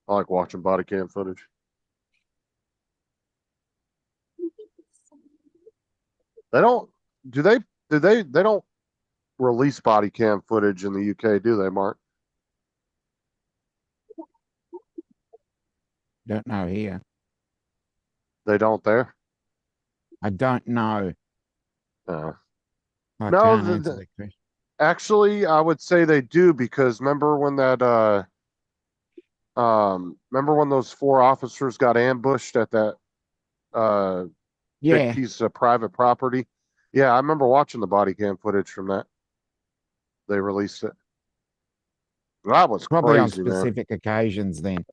I like watching body cam footage. They don't, they don't release body cam footage in the UK, do they, Mark? Don't know here. They don't there? I don't know. Uh, I No, can't answer the question. actually, I would say they do because remember when remember when those 4 officers got ambushed at that big Yeah, piece of private property? Yeah, I remember watching the body cam footage from that. They released it. That was probably on crazy, man. specific occasions then.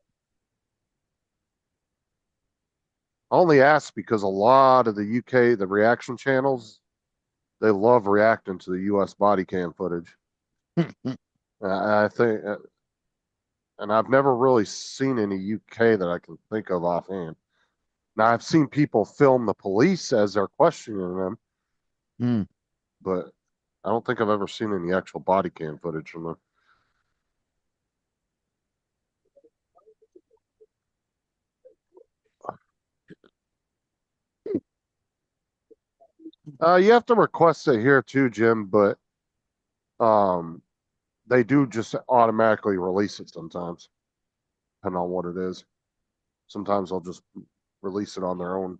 I only asked because a lot of the UK, the reaction channels, they love reacting to the US body cam footage. I think, and I've never really seen any UK that I can think of offhand. Now I've seen people film the police as they're questioning them, Hmm. but I don't think I've ever seen any actual body cam footage from them. You have to request it here too, Jim, but um, they do just automatically release it sometimes, depending on what it is. Sometimes they'll just release it on their own.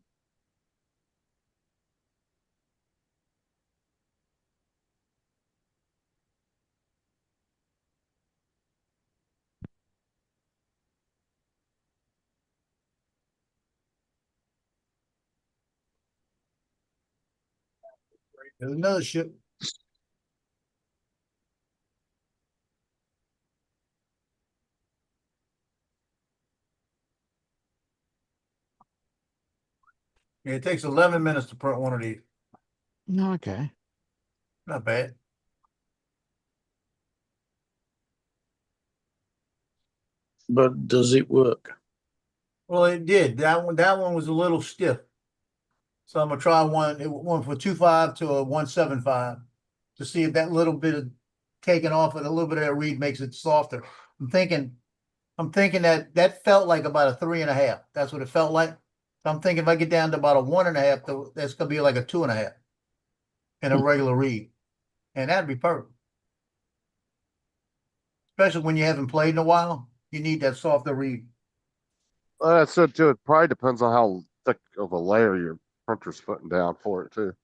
There's another ship. Yeah, it takes 11 minutes to print one of these. Okay. Not bad. But does it work? Well, it did. That one was a little stiff. So I'm gonna try one for 2.5 to a 1.75 to see if that little bit of taking off and a little bit of that reed makes it softer. I'm thinking that felt like about a 3.5. That's what it felt like. So I'm thinking if I get down to about a 1.5, that's gonna be like a 2.5 in a regular reed. And that'd be perfect. Especially when you haven't played in a while, you need that softer reed. That's it too. It probably depends on how thick of a layer your printer's putting down for it too.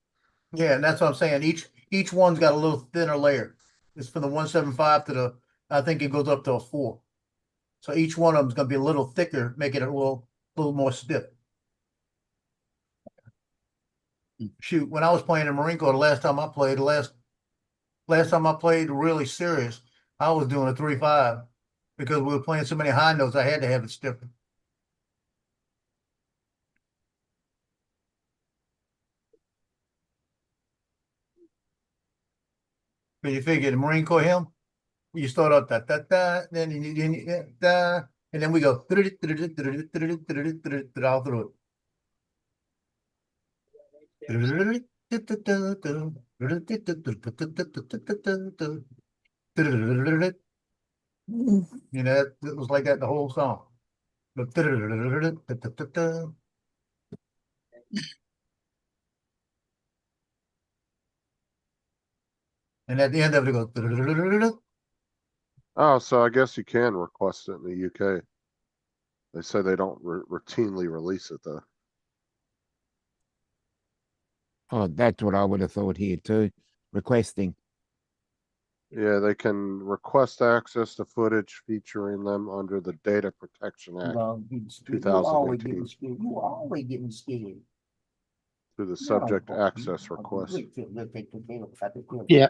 Yeah, and that's what I'm saying. Each one's got a little thinner layer. It's from the 1.75 to I think it goes up to a 4. So each one of them is gonna be a little thicker, making it a little more stiff. Shoot, when I was playing in Marine Corps, the last time I played really serious, I was doing a 3.5 because we were playing so many high notes. I had to have it stiffer. But you figure the Marine Corps hymn, you start out da da da, then da, and then we go all through it. You know, it was like that the whole song. And at the end of it, it goes. Oh, so I guess you can request it in the UK. They say they don't routinely release it though. Oh, that's what I would have thought here too. Requesting. Yeah, they can request access to footage featuring them under the Data Protection Act You always 2018 getting scared. You always getting scared. through the subject access request. Yeah.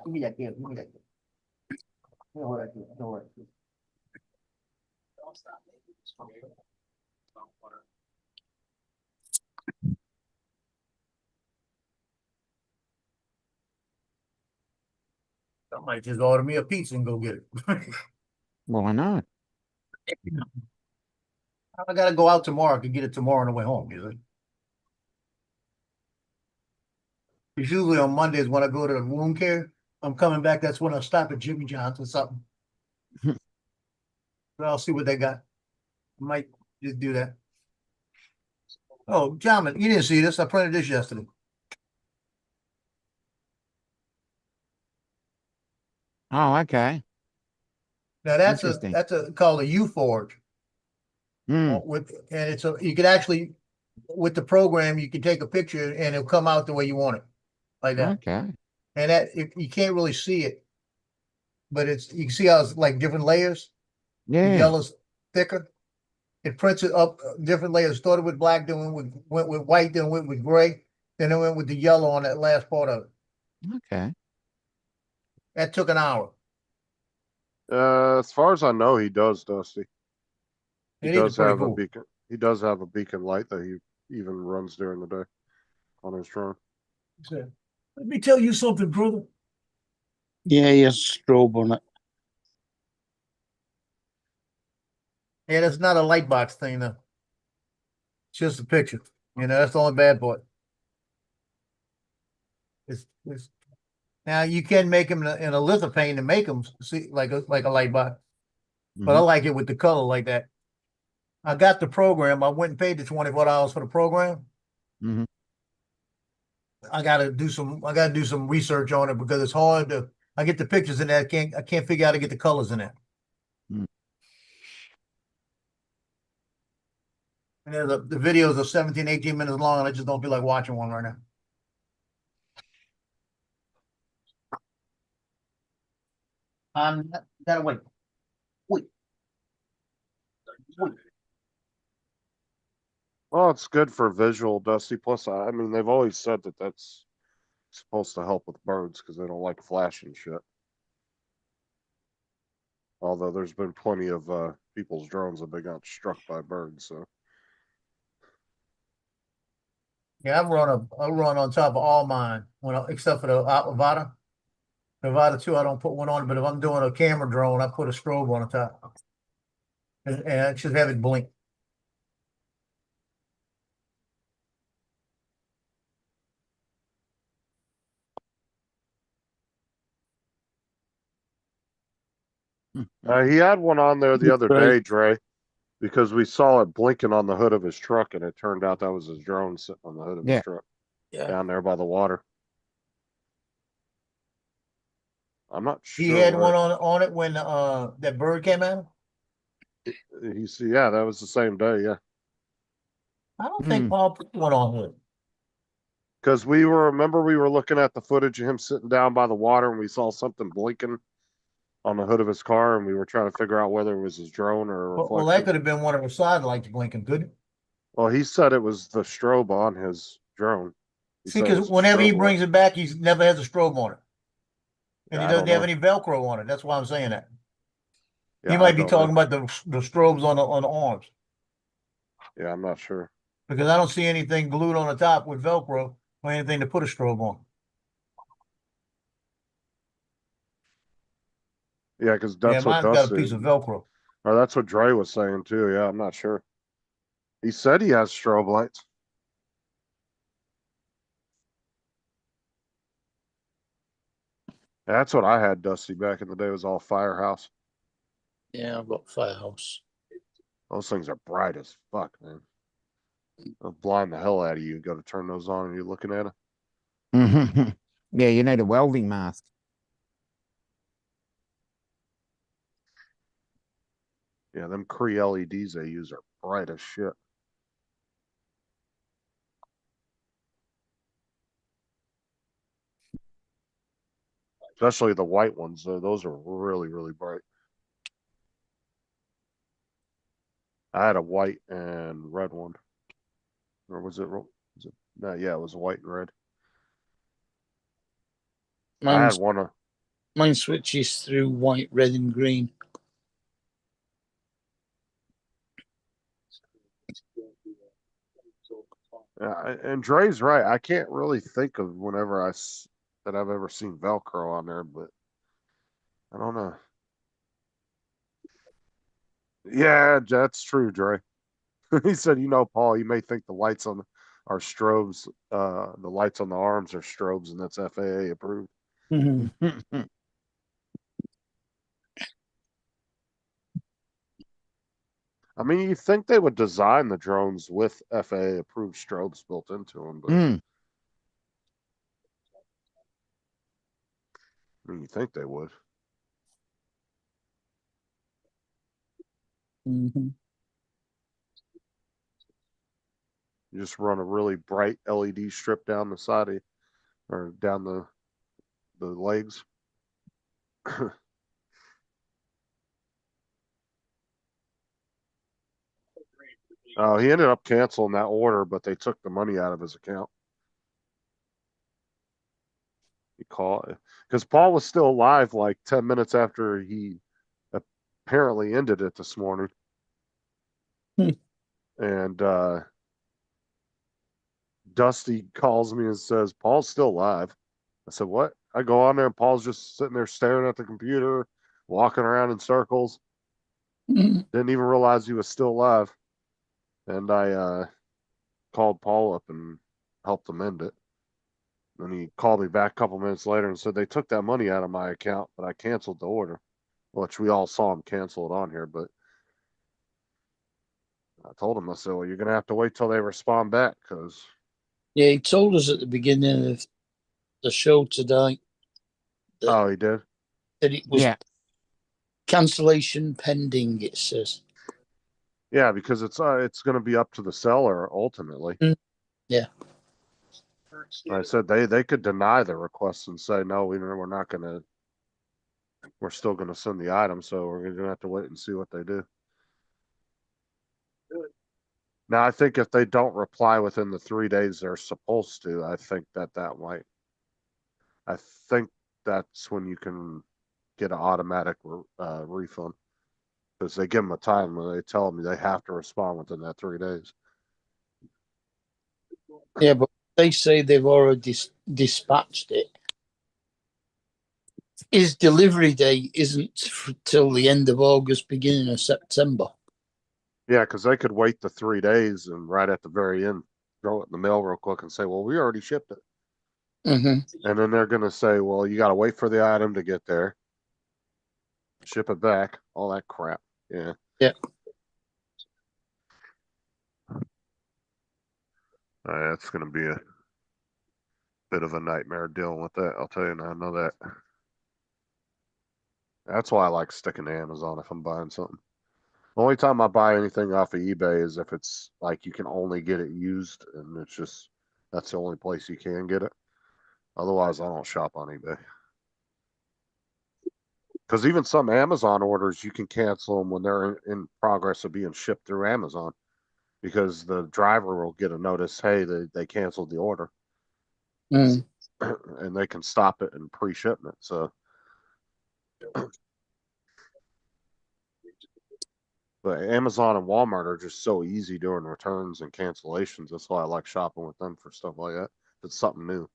I might just order me a pizza and go get it. Why not? I gotta go out tomorrow. I can get it tomorrow on the way home, you see. It's usually on Mondays when I go to the wound care. I'm coming back. That's when I stop at Jimmy John's or something. But I'll see what they got. I might just do that. Oh, gentlemen, you didn't see this. I printed this yesterday. Oh, okay. Now that's Interesting. called a U Forge. Hmm. With and it's you can actually with the program you can take a picture and it'll come out the way you want it, like that. Okay. And you can't really see it, but you can see how it's like different layers. The Yeah. yellow's thicker. It prints it up different layers. Started with black, then went with white, then went with gray, then it went with the yellow on that last part of it. Okay. That took an hour. As far as I know, he does, Dusty. He It is does pretty have a cool. beacon. He does have a beacon light that he even runs during the day on his drone. Let me tell you something, brother. Yeah, he has strobe on it. Yeah, that's not a light box thing though. It's just a picture. That's the only bad part. It's now you can make them in a lithophane to make them see like a light box, but I like it with the color like that. I got the program. I went and paid the $24 for the program. Mm-hmm. I gotta do some research on it because it's hard to. I get the pictures in there. I can't figure out how to get the colors in there. Mm. And the videos are 17, 18 minutes long, and I just don't feel like watching one right now. Gotta wait. Wait. Well, it's good for visual, Dusty. Plus, I mean, they've always said that that's supposed to help with birds because they don't like flashing shit. Although there's been plenty of people's drones that they got struck by birds. So Yeah, I run on top of all mine except for the Avata. The Avata 2, I don't put one on, but if I'm doing a camera drone, I put a strobe on the top. And I should have it blink. he had one on there the other Right. day, Dre, because we saw it blinking on the hood of his truck, and it turned out that was his drone sitting on the hood of his Yeah. truck Yeah. down there by the water. I'm not He sure. had where- one on it when that bird came out. Yeah, that was the same day. Yeah, I don't think Paul put one on here. because we were looking at the footage of him sitting down by the water, and we saw something blinking on the hood of his car, and we were trying to figure out whether it was his drone or a reflection. Well, that could have been one of the side lights blinking, couldn't it? Well, he said it was the strobe on his drone. See, because whenever he brings it back, he never has a strobe on it. And he doesn't have any Velcro on it. That's why I'm saying that. He might be talking about the strobes on the arms. Yeah, I'm not sure. Because I don't see anything glued on the top with Velcro or anything to put a strobe on. Yeah, because that's what mine's got a Dusty. piece of Velcro. Or that's what Dre was saying too. Yeah, I'm not sure. He said he has strobe lights. That's what I had, Dusty, back in the day. It was all Firehouse. Yeah, I've got Firehouse. Those things are bright as fuck, man. They'll blind the hell out of you. You got to turn those on and you're looking at them. Mm-hmm. Yeah, you need a welding mask. Yeah, them Cree LEDs they use are bright as shit. Especially the white ones. Those are really, really bright. I had a white and red one. Or was it? No, yeah, it was white and red. I had one. Mine switches through white, red, and green. Yeah, and Dre's right. I can't really think of whenever that I've ever seen Velcro on there, but I don't know. Yeah, that's true, Dre. He said, Paul, you may think the lights on are strobes, the lights on the arms are strobes, and that's FAA approved. I mean, you think they would design the drones with FAA approved strobes built into them, but I mean, you think they would. Mhm. You just run a really bright LED strip down the side of, or down the legs. He ended up canceling that order, but they took the money out of his account. He called because Paul was still alive like 10 minutes after he apparently ended it this morning. Hmm. And Dusty calls me and says, Paul's still alive. I said, what? I go on there and Paul's just sitting there staring at the computer, walking around in circles. Mhm. Didn't even realize he was still alive. And I called Paul up and helped him end it. And he called me back a couple minutes later and said they took that money out of my account, but I canceled the order, which we all saw him cancel it on here. But I told him, I said, well, you're going to have to wait till they respond back because, Yeah, he told us at the beginning of the show today oh, he did? that it was Yeah. cancellation pending, it says. Yeah, because it's going to be up to the seller ultimately. Yeah. I said they could deny the request and say, no, we're not going to, we're still going to send the item. So we're going to have to wait and see what they do. Now, I think if they don't reply within the 3 days they're supposed to, I think that might, I think that's when you can get an automatic refund because they give them a time when they tell them they have to respond within that 3 days. Yeah, but they say they've already dispatched it. His delivery date isn't till the end of August, beginning of September. Yeah, because they could wait the 3 days and right at the very end, throw it in the mail real quick and say, well, we already shipped it. Mm-hmm. And then they're going to say, well, you got to wait for the item to get there, ship it back, all that crap. Yeah. Yeah. That's going to be a bit of a nightmare dealing with that. I'll tell you now, I know that. That's why I like sticking to Amazon if I'm buying something. The only time I buy anything off of eBay is if it's like you can only get it used and it's just, that's the only place you can get it. Otherwise, I don't shop on eBay. Because even some Amazon orders, you can cancel them when they're in progress of being shipped through Amazon because the driver will get a notice, hey, they canceled the order. Mm. And they can stop it in pre-shipment. So, but Amazon and Walmart are just so easy doing returns and cancellations. That's why I like shopping with them for stuff like that. It's something new.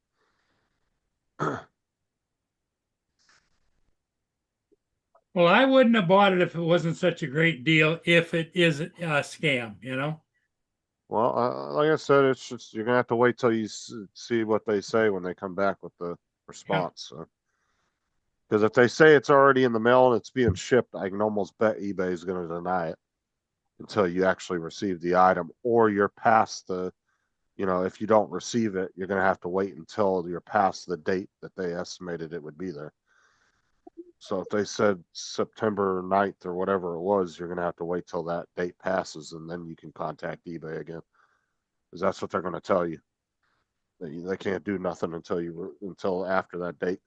Well, I wouldn't have bought it if it wasn't such a great deal, if it is a scam, you know? Well, like I said, it's just you're gonna have to wait till you see what they say when they come back with the response. So. Because if they say it's already in the mail and it's being shipped, I can almost bet eBay is going to deny it until you actually receive the item, or you're past the, if you don't receive it, you're going to have to wait until you're past the date that they estimated it would be there. So if they said September 9th or whatever it was, you're going to have to wait till that date passes and then you can contact eBay again. Because that's what they're going to tell you. They can't do nothing until after that date.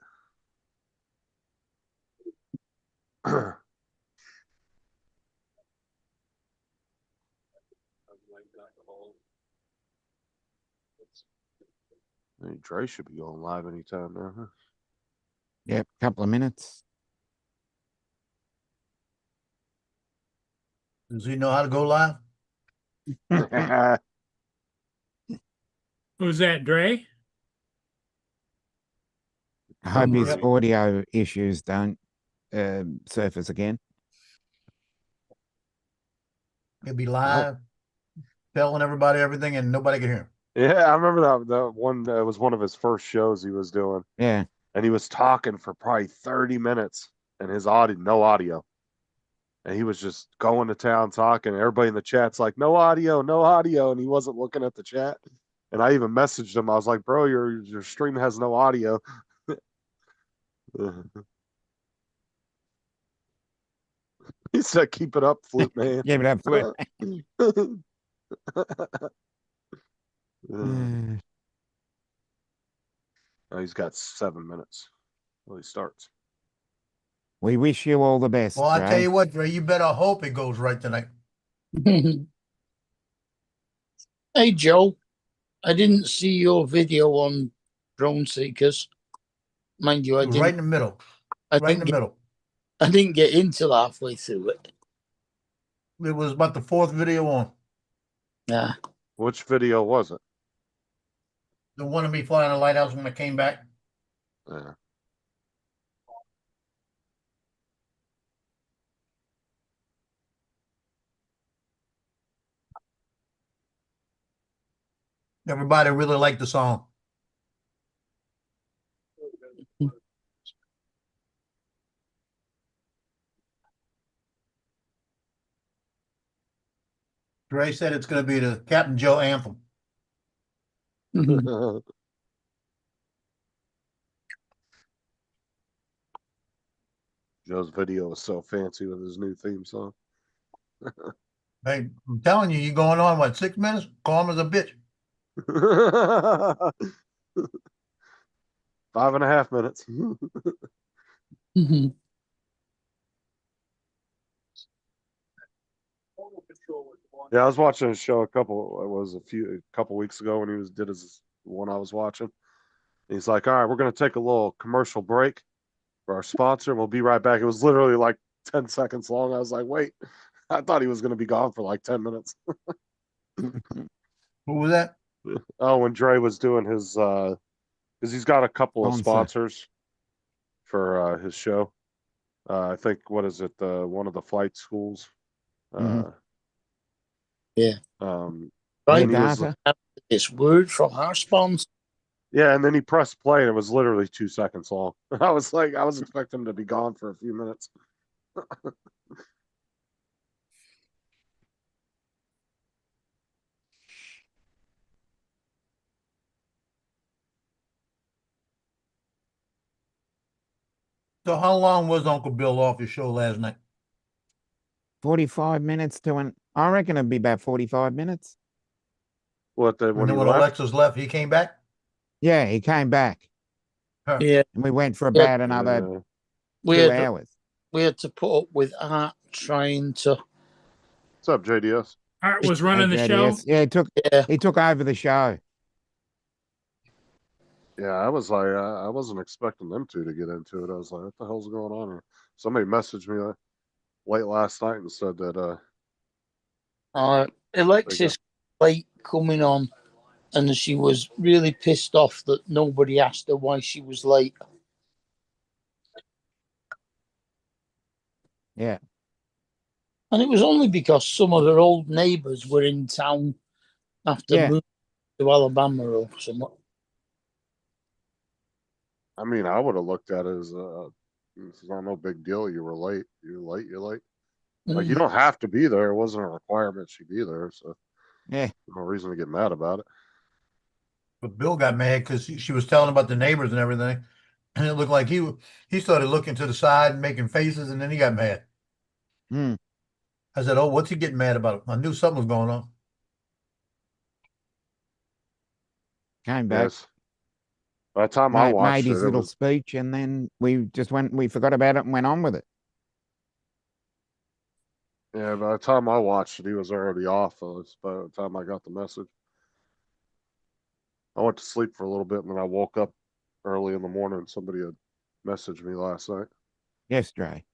Dre should be going live anytime now, huh? Yep. Couple of minutes. Does he know how to go live? Who's that, Dre? I hope his Yep. audio issues don't surface again. He'll be live, telling everybody everything, and nobody can hear him. Yeah, I remember that one. That was one of his first shows he was doing, Yeah. and he was talking for probably 30 minutes, and his audio, no audio, and he was just going to town talking. Everybody in the chat's like, no audio, no audio, and he wasn't looking at the chat. And I even messaged him. I was like, bro, your stream has no audio. He said, "Keep it up, flute man." Give it up, Flip. Yeah. Oh, he's got 7 minutes till he starts. We wish you all the best, Well, I tell Dre. you what, Dre, you better hope it goes right tonight. Hey, Joe, I didn't see your video on Drone Seekers. Mind you, It was right in the middle, I right in didn't the middle. I didn't get into halfway through it. It was about the fourth video on. Nah. Which video was it? The one of me flying the lighthouse when I came back. Yeah. Everybody really liked the song. Dre said it's going to be the Captain Joe anthem. Joe's video is so fancy with his new theme song. Hey, I'm telling you, you going on what, 6 minutes? Calm as a bitch. 5.5 minutes. Yeah, I was watching a show a couple weeks ago when he did his one I was watching. He's like, "All right, we're gonna take a little commercial break for our sponsor, and we'll be right back." It was literally like 10 seconds long. I was like, "Wait," I thought he was gonna be gone for like 10 minutes. Who was that? Oh, when Dre was doing his because he's got a couple of Sponsor. sponsors for his show. I think what is it? One of the flight schools. Yeah. Right, and he was, data. This word from our sponsor. yeah, and then he pressed play, and it was literally 2 seconds long. I was like, I was expecting him to be gone for a few minutes. So how long was Uncle Bill off your show last night? 45 minutes to I reckon it'd be about 45 minutes. What And when he then when left? Alexis left, he came back? Yeah, he came back. Huh. Yeah. And we went for Yeah. about another We 2 had, hours. we had to put up with Art trying to. What's up, JDS? Art was running the Hey, show. JDS. Yeah, Yeah. he took over the show. Yeah, I was like, I wasn't expecting them to get into it. I was like, what the hell's going on here? Somebody messaged me late last night and said that Alexis late coming on, and she was really pissed off that nobody asked her why she was late. Yeah. And it was only because some of her old neighbours were in town after Yeah. moving to Alabama or something. I mean, I would have looked at it as it's not no big deal. You were late. You're late. You're late. Like, you don't have to be there. It wasn't a requirement she be there. So, Yeah. no reason to get mad about it. But Bill got mad because she was telling about the neighbors and everything. And it looked like he started looking to the side and making faces, and then he got mad. Hmm. I said, "Oh, what's he getting mad about?" I knew something was going on. Came back. Yes. By the time I watched made his it, little was, speech, and then we forgot about it and went on with it. yeah, by the time I watched it, he was already off. By the time I got the message, I went to sleep for a little bit, and then I woke up early in the morning. Somebody had messaged me last night. Yes, Dre.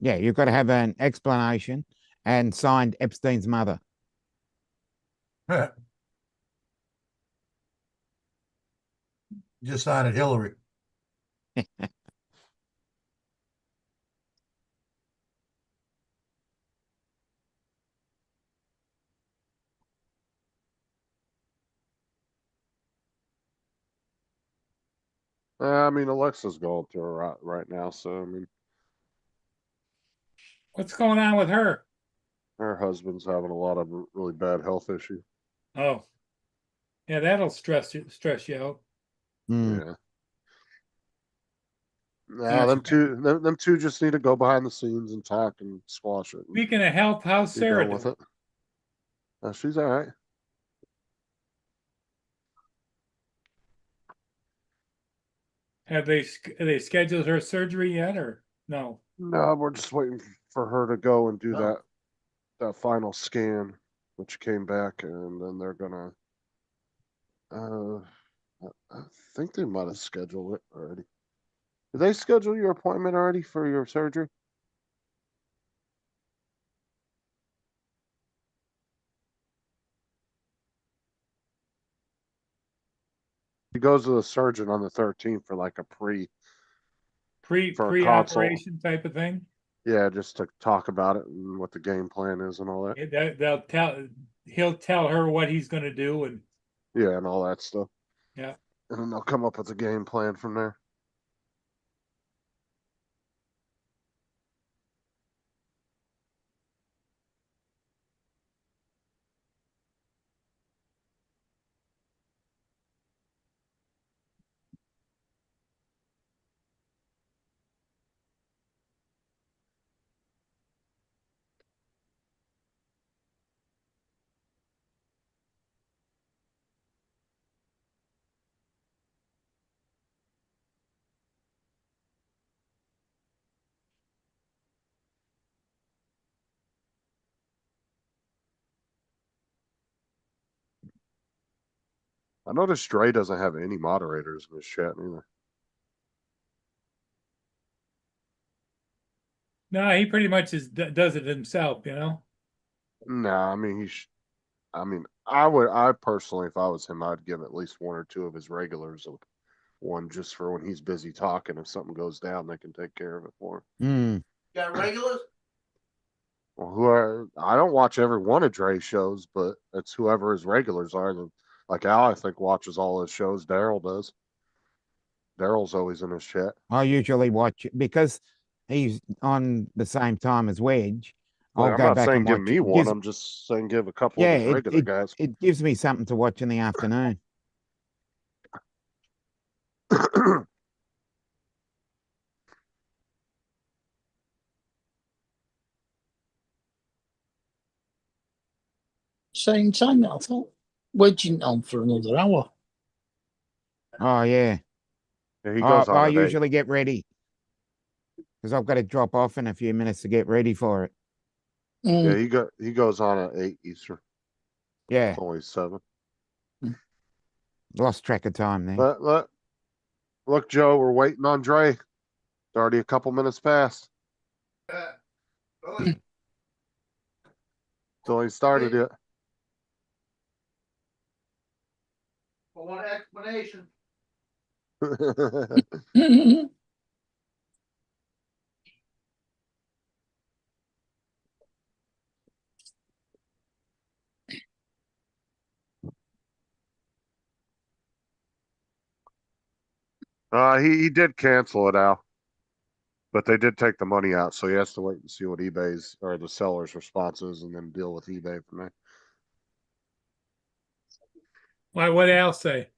Yeah, you've got to have an explanation and signed Epstein's mother. Just signed it, Hillary. I mean, Alexa's going through it right now, so I mean, What's going on with her? her husband's having a lot of really bad health issues. Oh, yeah, that'll stress you out. Hmm. Yeah. Nah, them two just need to go behind the scenes and talk and squash it. And Speaking of health, how's be Sarah done with doing? it. She's all right. Have they scheduled her surgery yet, or no? No, we're just waiting for her to go and do Oh. that final scan, which came back, and then they're gonna. I think they might have scheduled it already. Did they schedule your appointment already for your surgery? He goes to the surgeon on the 13th for like a for a consult. Pre-operation type of thing. Yeah, just to talk about it and what the game plan is and all that. He'll tell her what he's going to do, and Yeah, and all that stuff. yeah. And then they'll come up with a game plan from there. I noticed Dre doesn't have any moderators in his chat either. No, he pretty much does it himself, you know. Nah, I mean I personally, if I was him, I'd give at least one or two of his regulars one just for when he's busy talking. If something goes down, they can take care of it for him. Got regulars? Well, I don't watch every one of Dre's shows, but it's whoever his regulars are. Like Al, I think watches all his shows. Daryl does. Daryl's always in his chat. I usually watch it because he's on the same time as Wedge. Like, I'll I'm go not back saying and give watch. me It one. gives- I'm just saying give a couple yeah, of his regular guys. it gives me something to watch in the afternoon. Same time, I thought. Wedging on for another hour. Oh yeah. Yeah, he goes on I at 8. usually get ready because I've got to drop off in a few minutes to get ready for it. Yeah, he goes on at 8 Eastern. Yeah, It's only 7. lost track of time there. Look, Joe, we're waiting on Dre. It's already a couple minutes past. Till he started it. For one explanation. He did cancel it out, but they did take the money out, so he has to wait and see what eBay's or the seller's response is, and then deal with eBay from there. Why? What did Al say?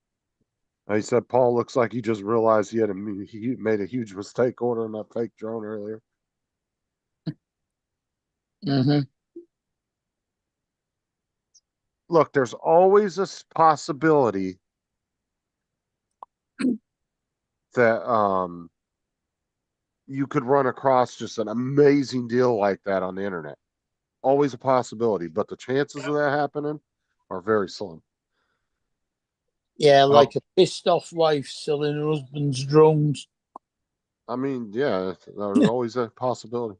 He said Paul looks like he just realized he made a huge mistake ordering that fake drone earlier. Mm-hmm. Look, there's always a possibility that you could run across just an amazing deal like that on the internet. Always a possibility, but the chances of that happening are very slim. Yeah, like a pissed off wife selling her husband's drones. I mean, yeah, there's always a possibility.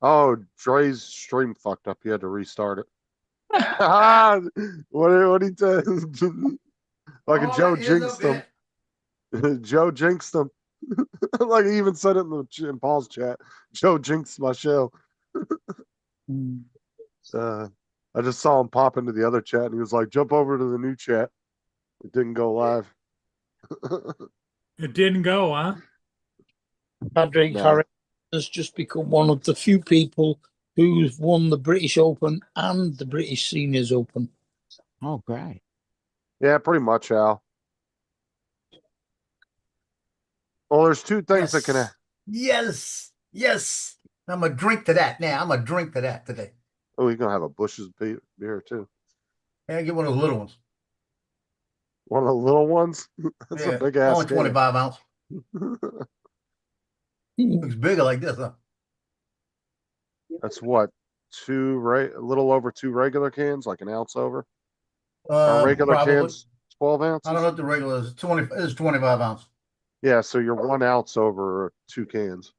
Oh, Dre's stream fucked up. He had to restart it. What he said? Like Joe jinxed him. Joe jinxed him. Like he even said it in Paul's chat. Joe jinxed my show. I just saw him pop into the other chat and he was like, jump over to the new chat. It didn't go live. It didn't go, huh? Patrick Harris has just become one of the few people who's won the British Open and the British Seniors Open. Oh, great. Yeah, pretty much, Al. Well, there's two things that can Yes, yes. I'm gonna drink to that now. I'm gonna drink to that today. Oh, you're gonna have a Bush's beer too. Yeah, get one of those little ones. One of the little ones. That's Yeah, a big ass only 25 ounce. can. Looks bigger like this, huh? That's what, a little over 2 regular cans, like an ounce over. Uh, Our regular probably. cans, 12 I don't know ounces. what the regular is. 20 is 25 ounce. Yeah, so you're 1 ounce over 2 cans.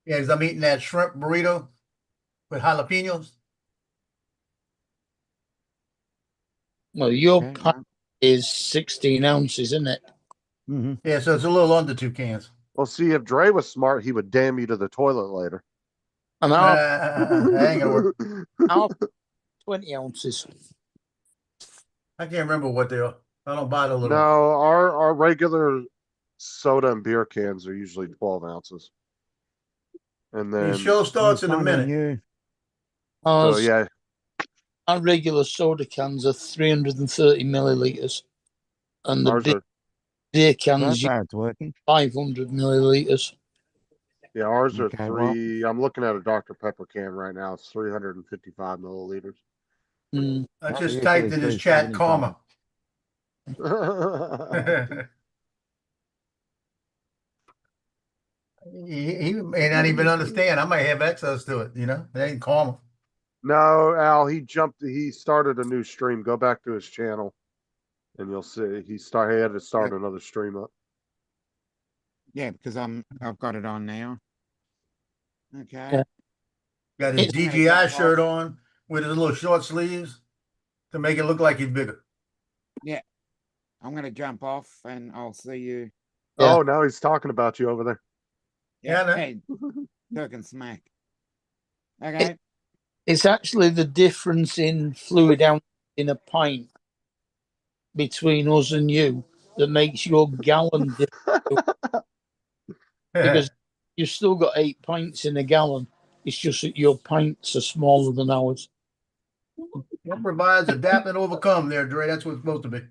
Yeah, because I'm eating that shrimp burrito with jalapenos. Well, your Okay, pint is 16 ounces, isn't it? Mm-hmm. Yeah, so it's a little under 2 cans. Well, see, if Dre was smart, he would damn you to the toilet later. And That ain't gonna work. our 20 ounces. I can't remember what they are. I don't buy the No, little ones. our regular soda and beer cans are usually 12 ounces. And The then, show starts in a Fun on minute. you. so Ours, yeah, our regular soda cans are 330 milliliters, and the ours big are, beer That's cans how it's working. 500 milliliters. yeah, ours are Okay, well- 3. I'm looking at a Dr. Pepper can right now. It's 355 milliliters. Mm. I Oh, just usually typed in his chat 375. karma. He may not even understand. I might have access to it, you know? It ain't karma. No, Al, he started a new stream. Go back to his channel and you'll see he had to start another stream up. Yeah, because I've got it on now. Okay. Yeah. Got his It's- DGI shirt on with his little short sleeves to make it look like he's bigger. I'm gonna jump off and I'll see you. Yeah. Oh, now he's talking about you over there. Yeah, I know. Hey, talking smack. Okay. It's actually the difference in fluid ounce in a pint between us and you that makes your gallon different. Because you've still got 8 pints in a gallon. It's just that your pints are smaller than ours. Improvise, adapt, and overcome there, Dre. That's what it's supposed to be.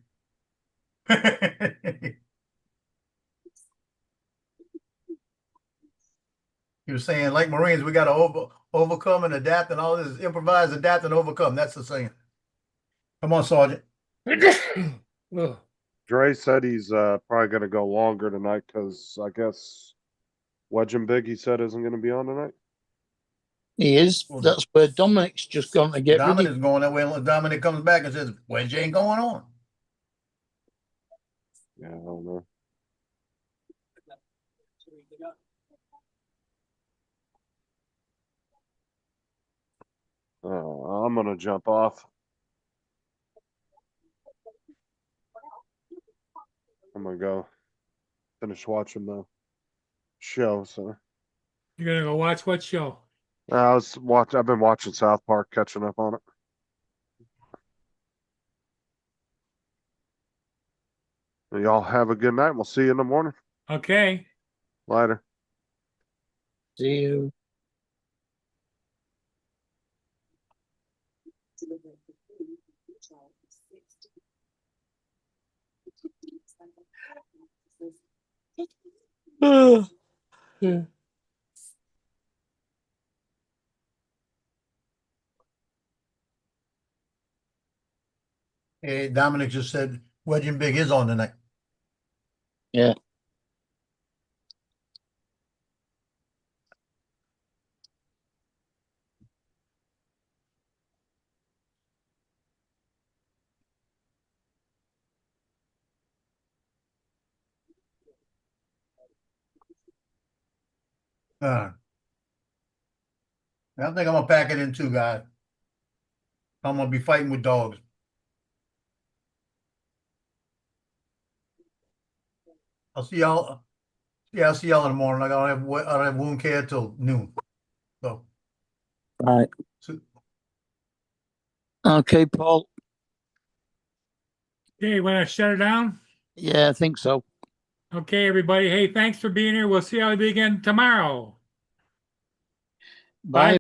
He was saying, like Marines, we got to overcome and adapt and all this. Improvise, adapt, and overcome. That's the saying. Come on, Sergeant. Ugh. Dre said he's probably going to go longer tonight because I guess Wedge and Big, he said, isn't going to be on tonight. He is. That's where Dominic's just gone to get rid of. Dominic's going that way unless Dominic comes back and says, Wedge ain't going on. Yeah, I don't know. I'm going to jump off. I'm going to go finish watching the show. So You're gonna go watch what show? I've been watching South Park, catching up on it. Y'all have a good night. We'll see you in the morning. Okay. Later. See you. Yeah. Hey, Dominic just said Wedge and Big is on tonight. Yeah. I think I'm gonna pack it in too, guys. I'm gonna be fighting with dogs. I'll see y'all. Yeah, I'll see y'all in the morning. I don't have wound care till noon. So, Right. so Okay, Paul. Okay, want to shut it down? Yeah, I think so. Okay, everybody. Hey, thanks for being here. We'll see how we begin tomorrow. Bye.